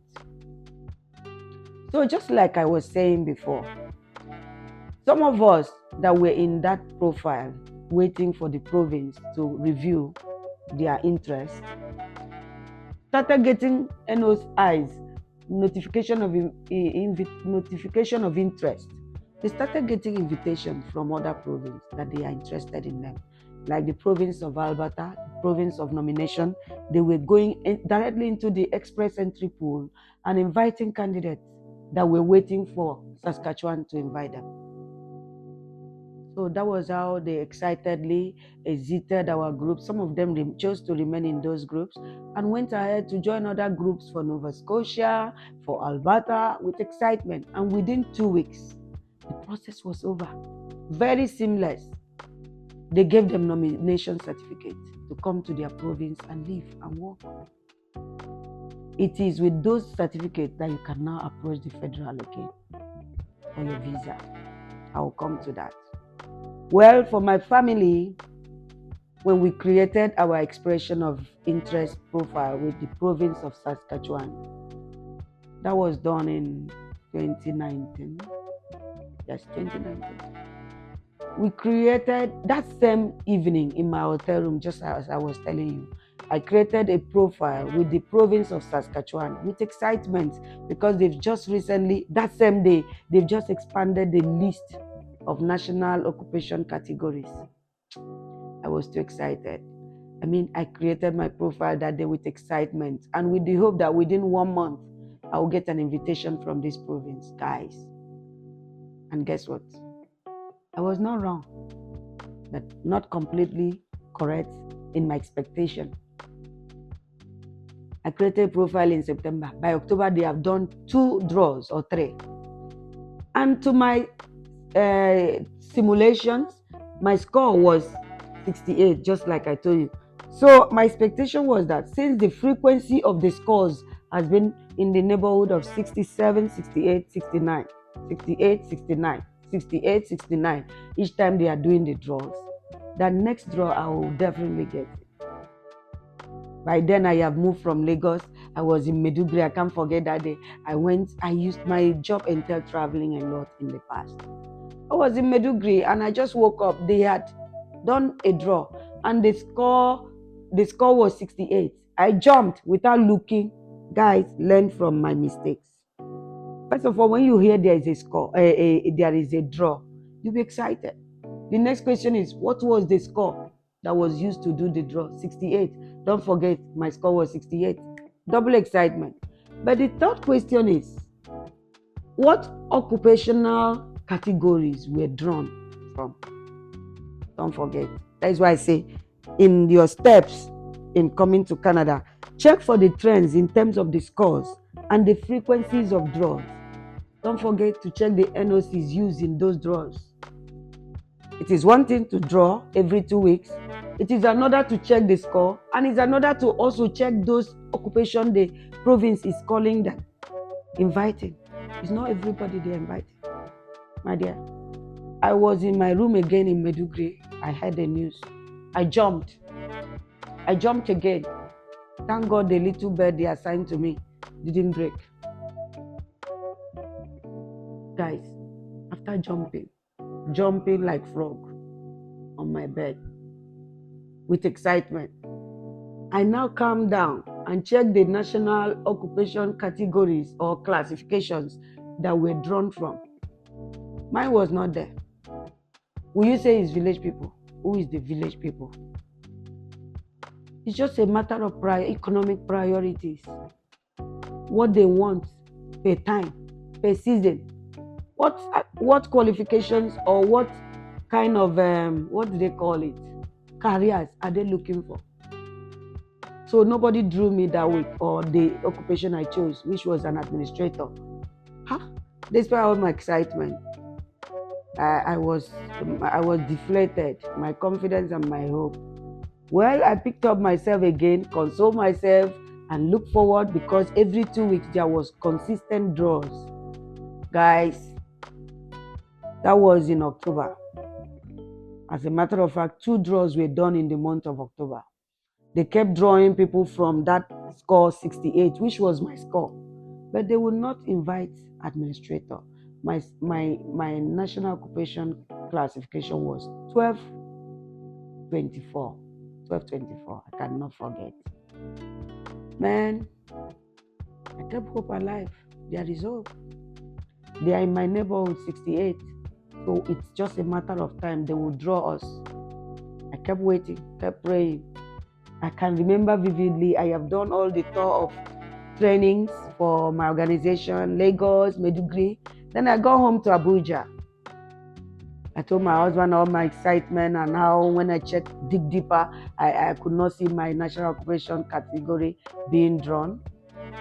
S1: So just like I was saying before, some of us that were in that profile waiting for the province to review their interest started getting NOIs, notification of interest. They started getting invitations from other provinces that they are interested in them, like the province of Alberta, the province of nomination. They were going directly into the express entry pool and inviting candidates that were waiting for Saskatchewan to invite them. So that was how they excitedly exited our group. Some of them chose to remain in those groups and went ahead to join other groups for Nova Scotia, for Alberta, with excitement. And within 2 weeks, the process was over. Very seamless. They gave them nomination certificate to come to their province and live and work. It is with those certificates that you can now approach the federal again for your visa. I will come to that. Well, for my family, when we created our expression of interest profile with the province of Saskatchewan, that was done in 2019. Yes, 2019. We created that same evening in my hotel room, just as I was telling you. I created a profile with the province of Saskatchewan with excitement because they've just recently, that same day, they've just expanded the list of national occupation categories. I was too excited. I created my profile that day with excitement and with the hope that within 1 month, I will get an invitation from this province, guys. And guess what? I was not wrong, but not completely correct in my expectation. I created a profile in September. By October, they have done 2 draws or 3. And to my simulations, my score was 68, just like I told you. So my expectation was that since the frequency of the scores has been in the neighborhood of 67, 68, 69, 68, 69, 68, 69, each time they are doing the draws, that next draw I will definitely get it. By then I have moved from Lagos. I was in Maiduguri. I can't forget that day. I used my job entailed traveling a lot in the past. I was in Maiduguri and I just woke up. They had done a draw and the score was 68. I jumped without looking. Guys, learn from my mistakes. First of all, when you hear there is a score, there is a draw, you'll be excited. The next question is, what was the score that was used to do the draw? 68. Don't forget, my score was 68. Double excitement. But the third question is, what occupational categories were drawn from? Don't forget. That is why I say, in your steps in coming to Canada, check for the trends in terms of the scores and the frequencies of draws. Don't forget to check the NOCs used in those draws. It is one thing to draw every 2 weeks. It is another to check the score, and it's another to also check those occupation the province is calling them inviting. It's not everybody they inviting, my dear. I was in my room again in Maiduguri. I heard the news. I jumped again. Thank God the little bird they assigned to me didn't break. Guys, after jumping like frog on my bed with excitement, I now calm down and check the national occupation categories or classifications that were drawn from. Mine was not there. Will you say it's village people? Who is the village people? It's just a matter of economic priorities. What they want per time, per season. What qualifications or what kind of, what do they call it? Careers are they looking for? So nobody drew me that week or the occupation I chose, which was an administrator. Despite all my excitement, I was deflated, my confidence and my hope. Well, I picked up myself again, consoled myself, and looked forward because every 2 weeks there was consistent draws. Guys, that was in October. As a matter of fact, 2 draws were done in the month of October. They kept drawing people from that score 68, which was my score. But they would not invite administrator. My national occupation classification was 1224. 1224. I cannot forget. Man, I kept hope alive. There is hope. They are in my neighborhood 68. So it's just a matter of time. They will draw us. I kept waiting, kept praying. I can remember vividly, I have done all the tour of trainings for my organization, Lagos, Maiduguri. Then I got home to Abuja. I told my husband all my excitement and how when I dig deeper, I could not see my national occupation category being drawn.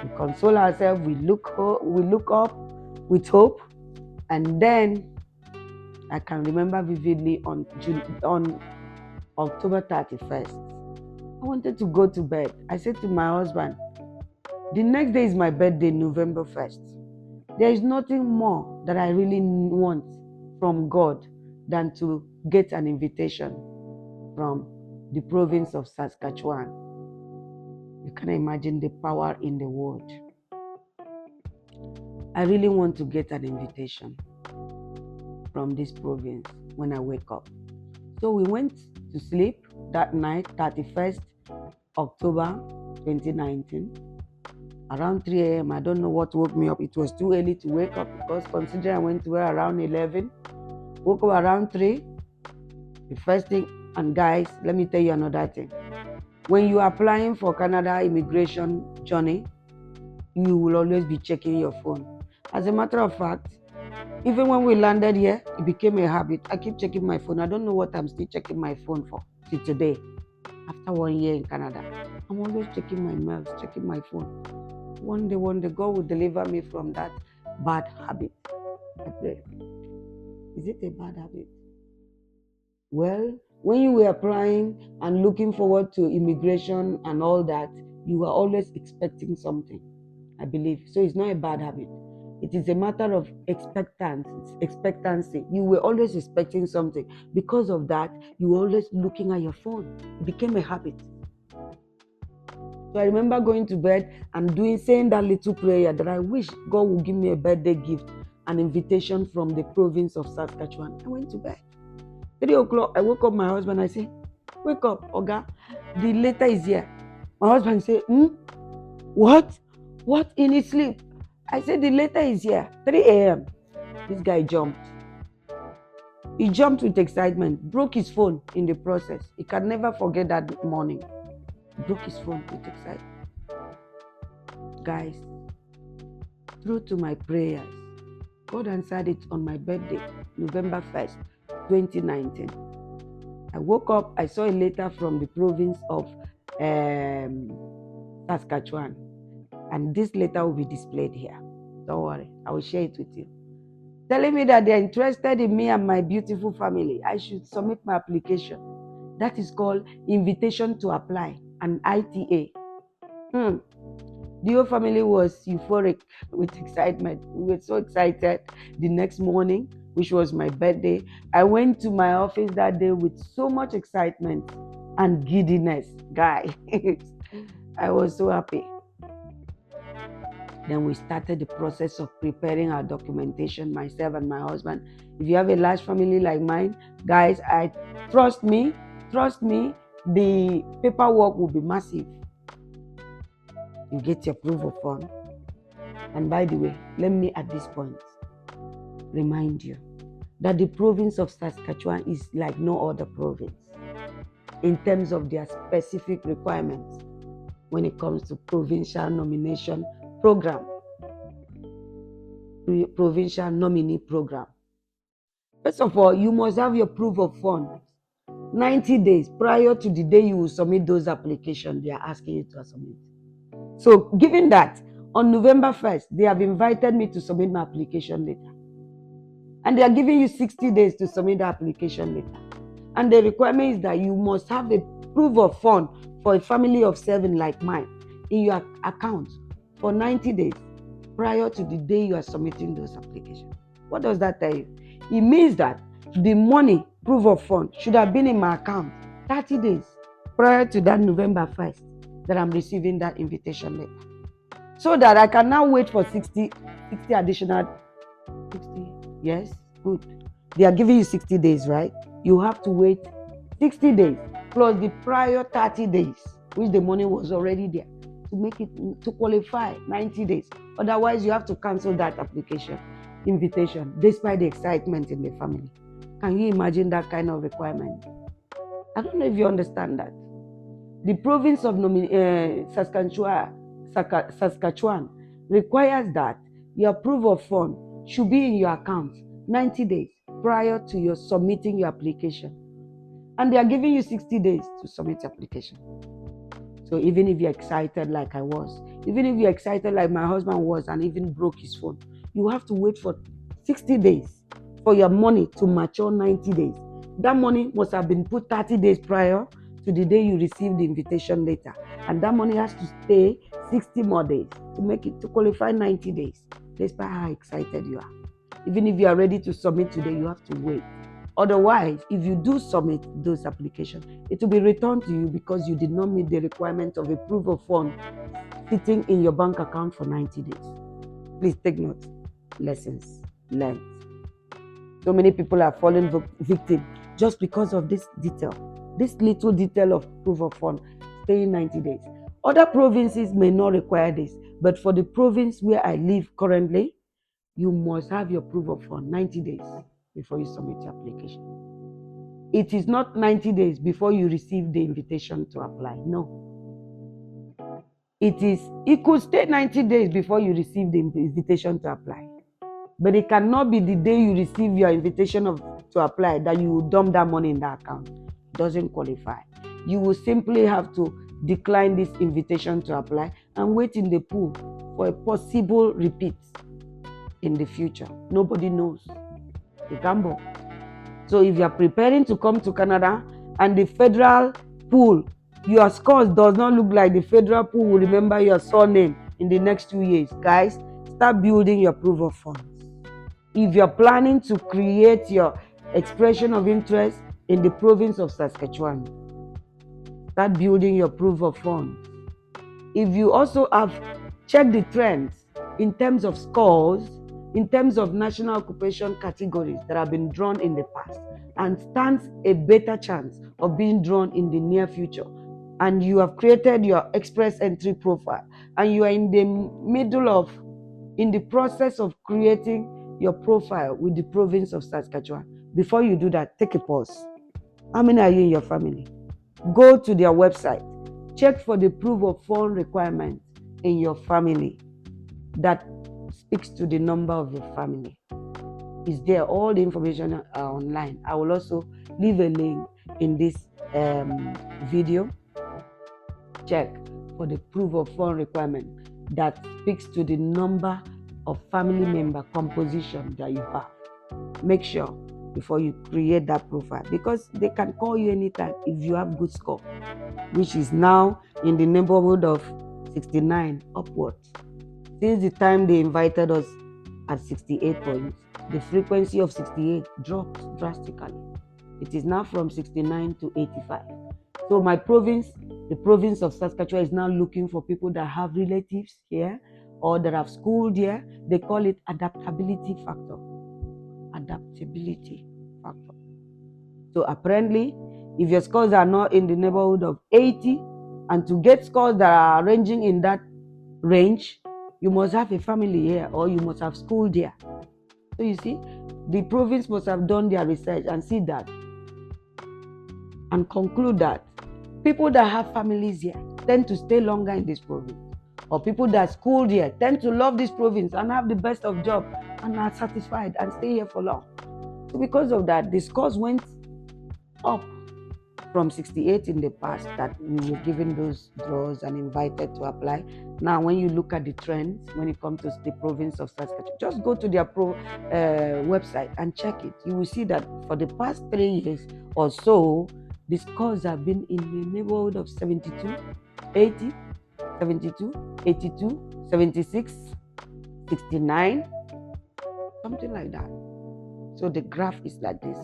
S1: We console ourselves, we look up with hope, and then I can remember vividly on October 31st. I wanted to go to bed. I said to my husband, the next day is my birthday, November 1st. There is nothing more that I really want from God than to get an invitation from the province of Saskatchewan. You can imagine the power in the word. I really want to get an invitation from this province when I wake up. So we went to sleep that night, 31st October 2019. Around 3 a.m. I don't know what woke me up. It was too early to wake up because considering I went to bed around 11, woke up around 3. The first thing, and guys, let me tell you another thing. When you are applying for Canada immigration journey, you will always be checking your phone. As a matter of fact, even when we landed here, it became a habit. I keep checking my phone. I don't know what I'm still checking my phone for till today. After 1 year in Canada, I'm always checking my mails, checking my phone. One day, God will deliver me from that bad habit. I pray. Is it a bad habit? Well, when you were applying and looking forward to immigration and all that, you were always expecting something, I believe. So it's not a bad habit. It is a matter of expectancy. You were always expecting something. Because of that, you were always looking at your phone. It became a habit. So I remember going to bed and saying that little prayer that I wish God would give me a birthday gift, an invitation from the province of Saskatchewan. I went to bed. 3 o'clock, I woke up my husband. I said, wake up, Oga. The letter is here. My husband said, what? What in his sleep? I said, the letter is here. 3 a.m. This guy jumped. He jumped with excitement, broke his phone in the process. He can never forget that morning. He broke his phone with excitement. Guys, through to my prayers, God answered it on my birthday, November 1st, 2019. I woke up, I saw a letter from the province of Saskatchewan. And this letter will be displayed here. Don't worry, I will share it with you. Telling me that they're interested in me and my beautiful family. I should submit my application. That is called Invitation to Apply, an ITA. The whole family was euphoric with excitement. We were so excited. The next morning, which was my birthday, I went to my office that day with so much excitement and giddiness. Guy, I was so happy. Then we started the process of preparing our documentation, myself and my husband. If you have a large family like mine, guys, trust me, the paperwork will be massive. You get your proof of fund. And by the way, let me at this point remind you that the province of Saskatchewan is like no other province in terms of their specific requirements when it comes to Provincial Nomination Program. Provincial Nominee Program. First of all, you must have your proof of funds 90 days prior to the day you will submit those applications they are asking you to submit. So, given that, on November 1st, they have invited me to submit my application letter. And they are giving you 60 days to submit the application letter. And the requirement is that you must have a proof of fund for a family of 7 like mine in your account for 90 days prior to the day you are submitting those applications. What does that tell you? It means that the money, proof of fund, should have been in my account 30 days prior to that November 1st that I'm receiving that invitation letter. So that I can now wait for 60 additional, 60, yes, good. They are giving you 60 days, right? You have to wait 60 days plus the prior 30 days, which the money was already there, to make it, to qualify 90 days. Otherwise, you have to cancel that invitation, despite the excitement in the family. Can you imagine that kind of requirement? I don't know if you understand that. The province of Saskatchewan requires that your proof of fund should be in your account 90 days prior to your submitting your application. And they are giving you 60 days to submit your application. So even if you're excited like I was, even if you're excited like my husband was and even broke his phone, you have to wait for 60 days for your money to mature 90 days. That money must have been put 30 days prior to the day you receive the invitation letter. And that money has to stay 60 more days to make it to qualify 90 days, despite how excited you are. Even if you are ready to submit today, you have to wait. Otherwise, if you do submit those applications, it will be returned to you because you did not meet the requirement of a proof of fund sitting in your bank account for 90 days. Please take note. Lessons learned. So many people are falling victim just because of this detail, this little detail of proof of fund staying 90 days. Other provinces may not require this, but for the province where I live currently, you must have your proof of fund 90 days before you submit your application. It is not 90 days before you receive the invitation to apply. No. It could stay 90 days before you receive the invitation to apply. But it cannot be the day you receive your invitation to apply that you will dump that money in that account. It doesn't qualify. You will simply have to decline this invitation to apply and wait in the pool for a possible repeat in the future. Nobody knows. A gamble. So if you are preparing to come to Canada and the federal pool, your scores does not look like the federal pool will remember your surname in the next 2 years, guys, start building your proof of funds. If you're planning to create your expression of interest in the province of Saskatchewan, start building your proof of funds. If you also have checked the trends in terms of scores, in terms of national occupation categories that have been drawn in the past and stands a better chance of being drawn in the near future, and you have created your express entry profile and you are in the process of creating your profile with the province of Saskatchewan, before you do that, take a pause. How many are you in your family? Go to their website. Check for the proof of fund requirement in your family that speaks to the number of your family. It's there. All the information are online. I will also leave a link in this video. Check for the proof of fund requirement that speaks to the number of family member composition that you have. Make sure before you create that profile, because they can call you anytime if you have good score, which is now in the neighborhood of 69 upwards. Since the time they invited us at 68 points, the frequency of 68 dropped drastically. It is now from 69 to 85. So my province, the province of Saskatchewan, is now looking for people that have relatives here or that have schooled here. They call it adaptability factor. Adaptability factor. So apparently, if your scores are not in the neighborhood of 80, and to get scores that are ranging in that range, you must have a family here or you must have schooled here. So you see, the province must have done their research and see that and conclude that people that have families here tend to stay longer in this province, or people that schooled here tend to love this province and have the best of job and are satisfied and stay here for long. So because of that, the scores went up from 68 in the past that we were given those draws and invited to apply. Now, when you look at the trends, when it comes to the province of Saskatchewan, just go to their website and check it. You will see that for the past 3 years or so, the scores have been in the neighborhood of 72, 80, 72, 82, 76, 69, something like that. So the graph is like this.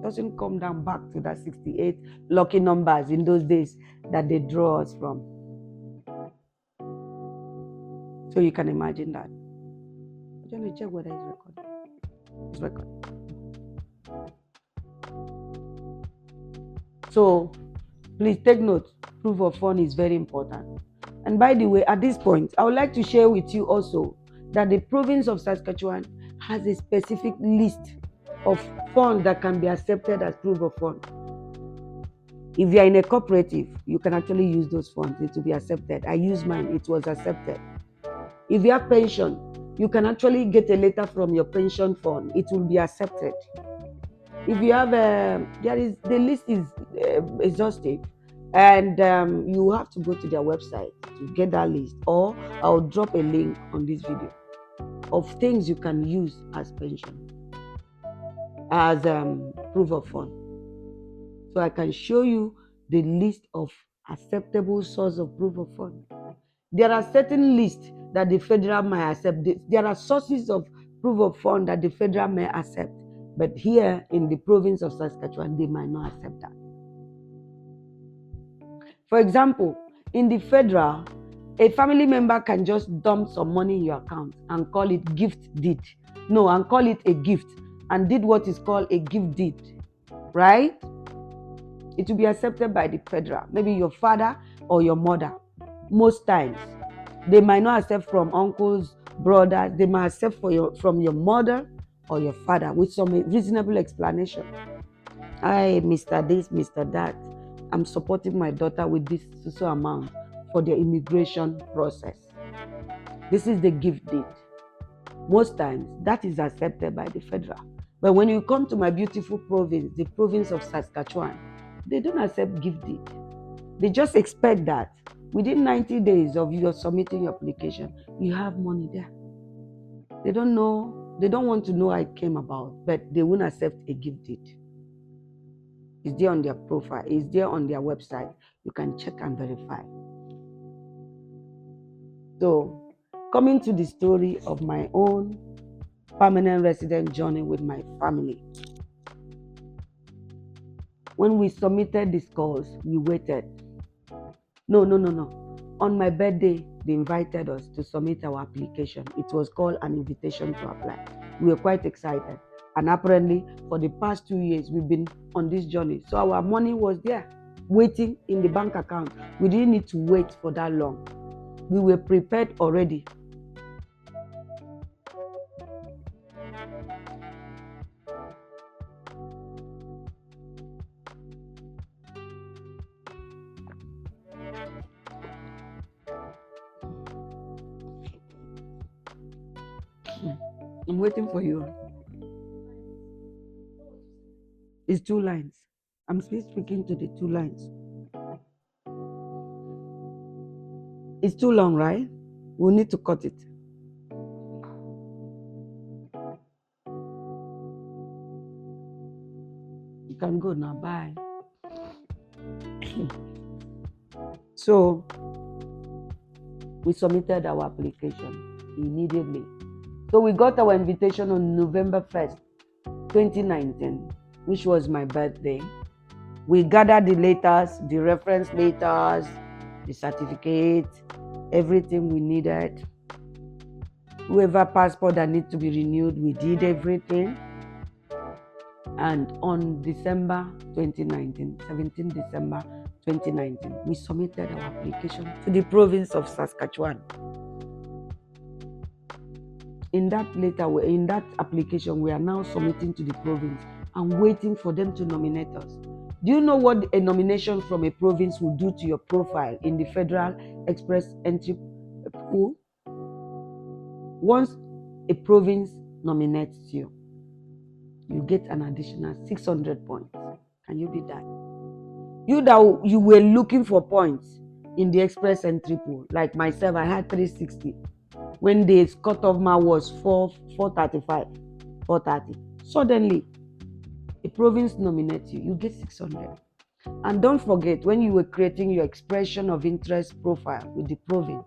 S1: Doesn't come down back to that 68 lucky numbers in those days that they draw us from. So you can imagine that. I'm going to check whether it's recorded. It's recorded. So please take note, proof of fund is very important. And by the way, at this point, I would like to share with you also that the province of Saskatchewan has a specific list of funds that can be accepted as proof of fund. If you are in a cooperative, you can actually use those funds. It will be accepted. I used mine. It was accepted. If you have pension, you can actually get a letter from your pension fund. It will be accepted. If you have the list is exhaustive, and you have to go to their website to get that list, or I'll drop a link on this video. of things you can use as pension, as proof of fund. So I can show you the list of acceptable source of proof of fund. There are certain lists that the federal may accept. There are sources of proof of fund that the federal may accept. But here in the province of Saskatchewan, they might not accept that. For example, in the federal, a family member can just dump some money in your account and call it gift deed. No, and call it a gift and did what is called a gift deed, right? It will be accepted by the federal, maybe your father or your mother. Most times, they might not accept from uncles, brothers. They might accept from your mother or your father with some reasonable explanation. I, Mr. This, Mr. That, I'm supporting my daughter with this so amount for the immigration process. This is the gift deed. Most times, that is accepted by the federal. But when you come to my beautiful province, the province of Saskatchewan, they don't accept gift deed. They just expect that within 90 days of your submitting your application, you have money there. They don't want to know how it came about, but they won't accept a gift deed. It's there on their profile, it's there on their website. You can check and verify. So, coming to the story of my own permanent resident journey with my family. When we submitted this course, we waited. No. On my birthday, they invited us to submit our application. It was called an invitation to apply. We were quite excited. And apparently, for the past 2 years, we've been on this journey. So our money was there, waiting in the bank account. We didn't need to wait for that long. We were prepared already. I'm waiting for you. It's 2 lines. I'm still speaking to the 2 lines. It's too long, right? We'll need to cut it. You can go now. Bye. So, we submitted our application immediately. So we got our invitation on November 1st, 2019, which was my birthday. We gathered the letters, the reference letters, the certificate, everything we needed. Whoever passport that needs to be renewed, we did everything. And on December 2019, 17 December 2019, we submitted our application to the province of Saskatchewan. In that application, we are now submitting to the province and waiting for them to nominate us. Do you know what a nomination from a province will do to your profile in the Federal Express entry pool? Once a province nominates you, you get an additional 600 points. Can you beat that? You were looking for points in the Express entry pool, like myself, I had 360. When the cutoff mark was 435, 430. Suddenly, a province nominates you, you get 600. And don't forget, when you were creating your expression of interest profile with the province,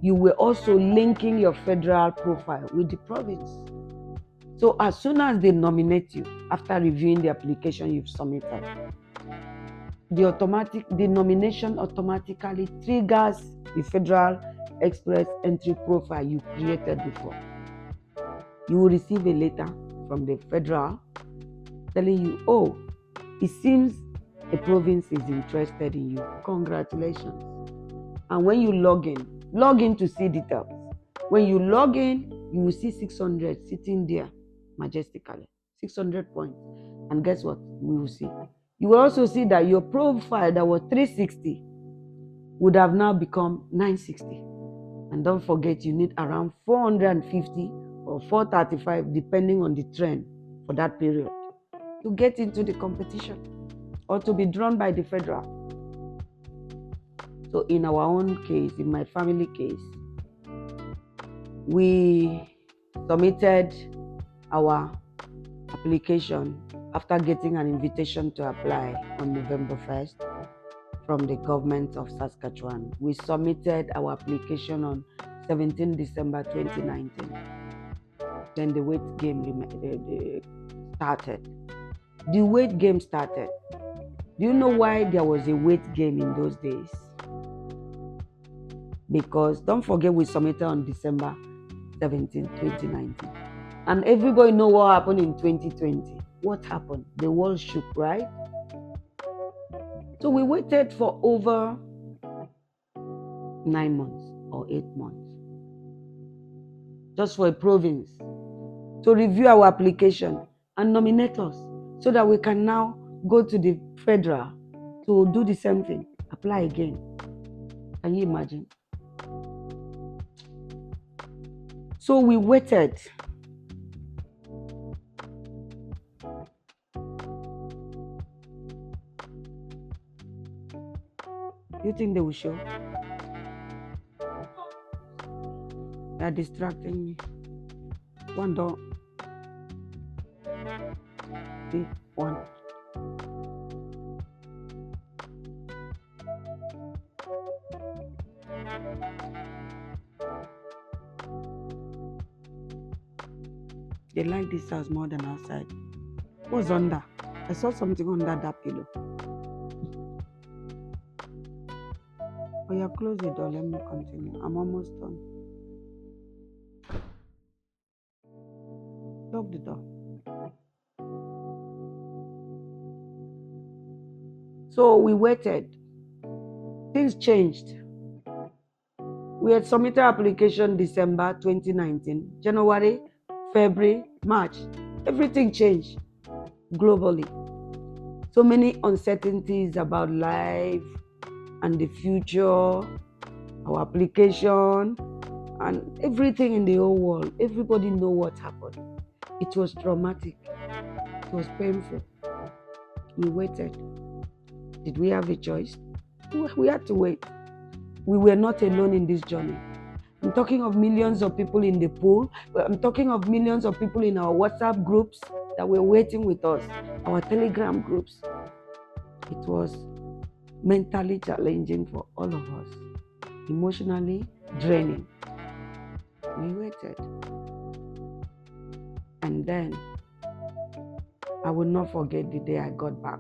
S1: you were also linking your federal profile with the province. So as soon as they nominate you, after reviewing the application you've submitted, the nomination automatically triggers the Federal Express entry profile you created before. You will receive a letter from the federal telling you, oh, it seems a province is interested in you. Congratulations. And when you log in to see details. When you log in, you will see 600 sitting there majestically, 600 points. And guess what? We will see. You will also see that your profile that was 360 would have now become 960. And don't forget, you need around 450 or 435, depending on the trend for that period, to get into the competition or to be drawn by the federal. So in our own case, in my family case, we submitted our application after getting an invitation to apply on November 1st from the government of Saskatchewan. We submitted our application on 17 December 2019. Then the wait game started. The wait game started. Do you know why there was a wait game in those days? Because don't forget we submitted on December 17, 2019. And everybody know what happened in 2020. What happened? The world shook, right? So we waited for over 9 months or 8 months just for a province to review our application and nominate us so that we can now go to the federal to do the same thing, apply again. Can you imagine? So we waited. Do you think they will show? They're distracting me. One door. See, one. They like this house more than outside. What's under? I saw something under that pillow. Oh, yeah, close the door. Let me continue. I'm almost done. Lock the door. So we waited. Things changed. We had submitted application December 2019, January, February, March. Everything changed globally. So many uncertainties about life and the future, our application, and everything in the whole world. Everybody know what happened. It was traumatic. It was painful. We waited. Did we have a choice? We had to wait. We were not alone in this journey. I'm talking of millions of people in the pool. I'm talking of millions of people in our WhatsApp groups that were waiting with us, our Telegram groups. It was mentally challenging for all of us, emotionally draining. We waited. And then I will not forget the day I got back.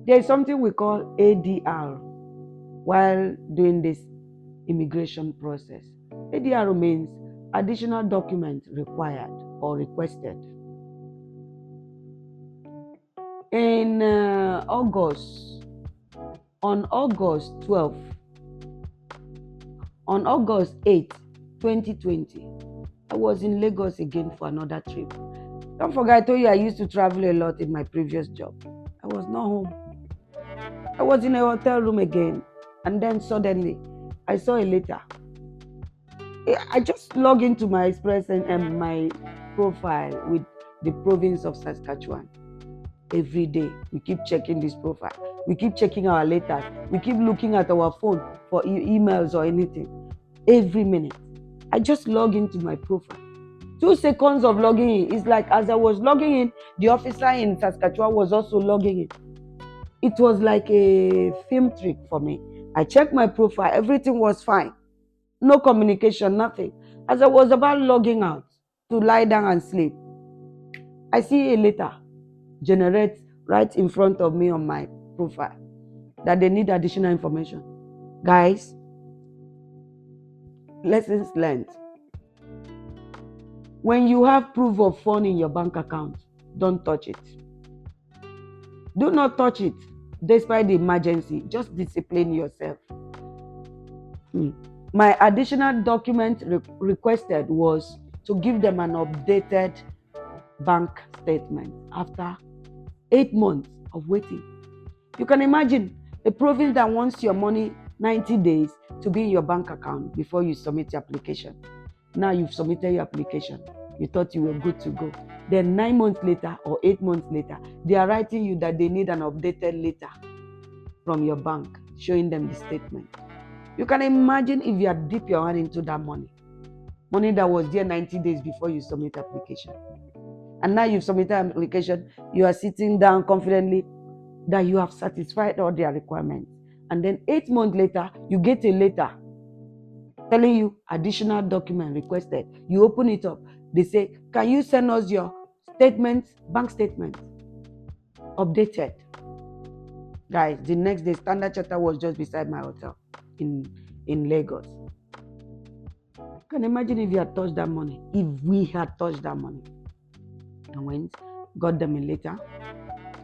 S1: There is something we call ADR while doing this immigration process. ADR means additional documents required or requested. In August 12th, on August 8th, 2020, I was in Lagos again for another trip. Don't forget, I told you I used to travel a lot in my previous job. I was not home. I was in a hotel room again, and then suddenly I saw a letter. I just logged into my Express and my profile with the province of Saskatchewan. Every day, we keep checking this profile. We keep checking our letters. We keep looking at our phone for emails or anything. Every minute, I just log into my profile. 2 seconds of logging in. It's like as I was logging in, the officer in Saskatchewan was also logging in. It was like a film trick for me. I checked my profile. Everything was fine. No communication, nothing. As I was about logging out to lie down and sleep, I see a letter generate right in front of me on my profile that they need additional information. Guys, lessons learned. When you have proof of fund in your bank account, don't touch it. Do not touch it despite the emergency. Just discipline yourself. My additional document requested was to give them an updated bank statement after 8 months of waiting. You can imagine a province that wants your money 90 days to be in your bank account before you submit your application. Now you've submitted your application. You thought you were good to go. Then 9 months later or 8 months later, they are writing you that they need an updated letter from your bank showing them the statement. You can imagine if you had dipped your hand into that money. money that was there 90 days before you submit application. And now you've submitted an application, you are sitting down confidently that you have satisfied all their requirements. And then 8 months later, you get a letter telling you additional document requested. You open it up. They say, can you send us your statement, bank statement, updated? Guys, the next day, Standard Chartered was just beside my hotel in Lagos. Can you imagine if you had touched that money? If we had touched that money. I went, got them a letter,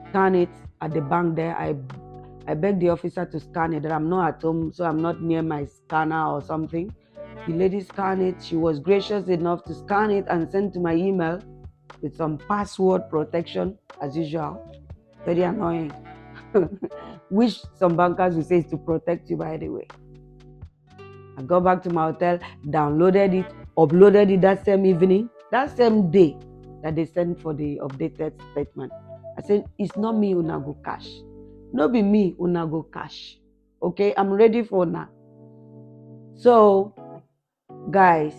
S1: scan it at the bank there. I begged the officer to scan it, that I'm not at home, so I'm not near my scanner or something. The lady scanned it. She was gracious enough to scan it and send to my email with some password protection, as usual. Very annoying. Which some bankers will say is to protect you, by the way. I got back to my hotel, downloaded it, uploaded it that same evening, that same day that they sent for the updated statement. I said, it's not me una go cash. No be me una go cash. Okay, I'm ready for now. So, guys,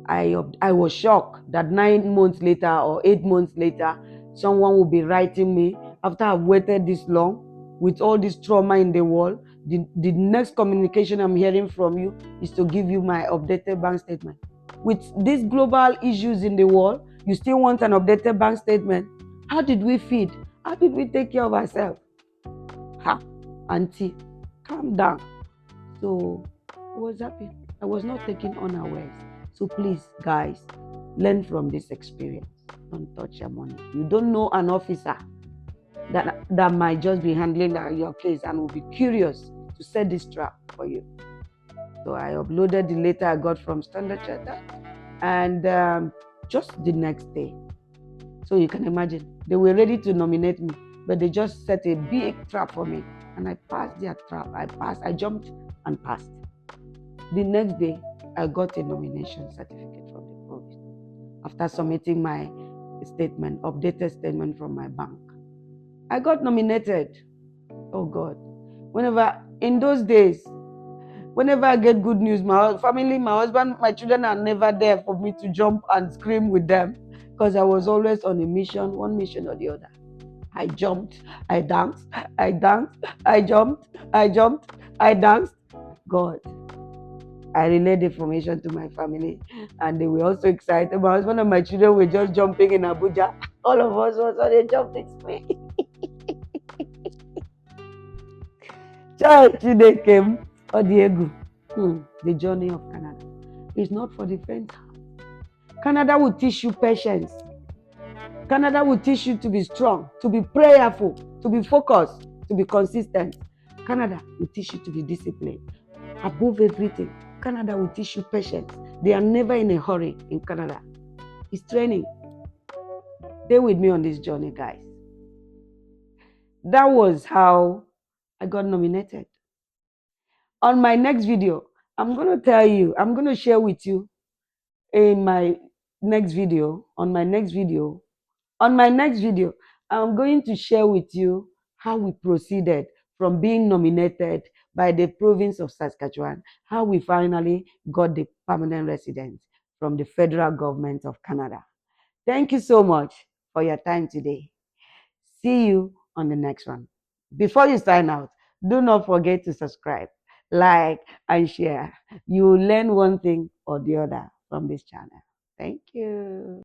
S1: I was shocked that 9 months later or 8 months later, someone will be writing me after I've waited this long with all this trauma in the world. The next communication I'm hearing from you is to give you my updated bank statement. With these global issues in the world, you still want an updated bank statement? How did we feed? How did we take care of ourselves? Ha, auntie, calm down. So I was happy. I was not taken unawares. So please, guys, learn from this experience. Don't touch your money. You don't know an officer that might just be handling your case and will be curious to set this trap for you. So I uploaded the letter I got from Standard Chartered, and just the next day. So you can imagine, they were ready to nominate me, but they just set a big trap for me, and I passed their trap. I jumped and passed. The next day, I got a nomination certificate from the province after submitting my statement, updated statement from my bank. I got nominated. Oh God. In those days, whenever I get good news, my family, my husband, my children are never there for me to jump and scream with them, because I was always on a mission, one mission or the other. I jumped, I danced, I danced, I jumped, I jumped, I danced. God. I relayed the information to my family, and they were also excited. My husband and my children were just jumping in Abuja. All of us was on a jumping spree. Child, they came. Odiegu. The journey of Canada is not for the faint. Canada will teach you patience. Canada will teach you to be strong, to be prayerful, to be focused, to be consistent. Canada will teach you to be disciplined. Above everything, Canada will teach you patience. They are never in a hurry in Canada. It's training. Stay with me on this journey, guys. That was how I got nominated. On my next video, I'm going to share with you in my next video, on my next video, I'm going to share with you how we proceeded from being nominated by the province of Saskatchewan, how we finally got the permanent residence from the federal government of Canada. Thank you so much for your time today. See you on the next one. Before you sign out, do not forget to subscribe, like, and share. You will learn one thing or the other from this channel. Thank you.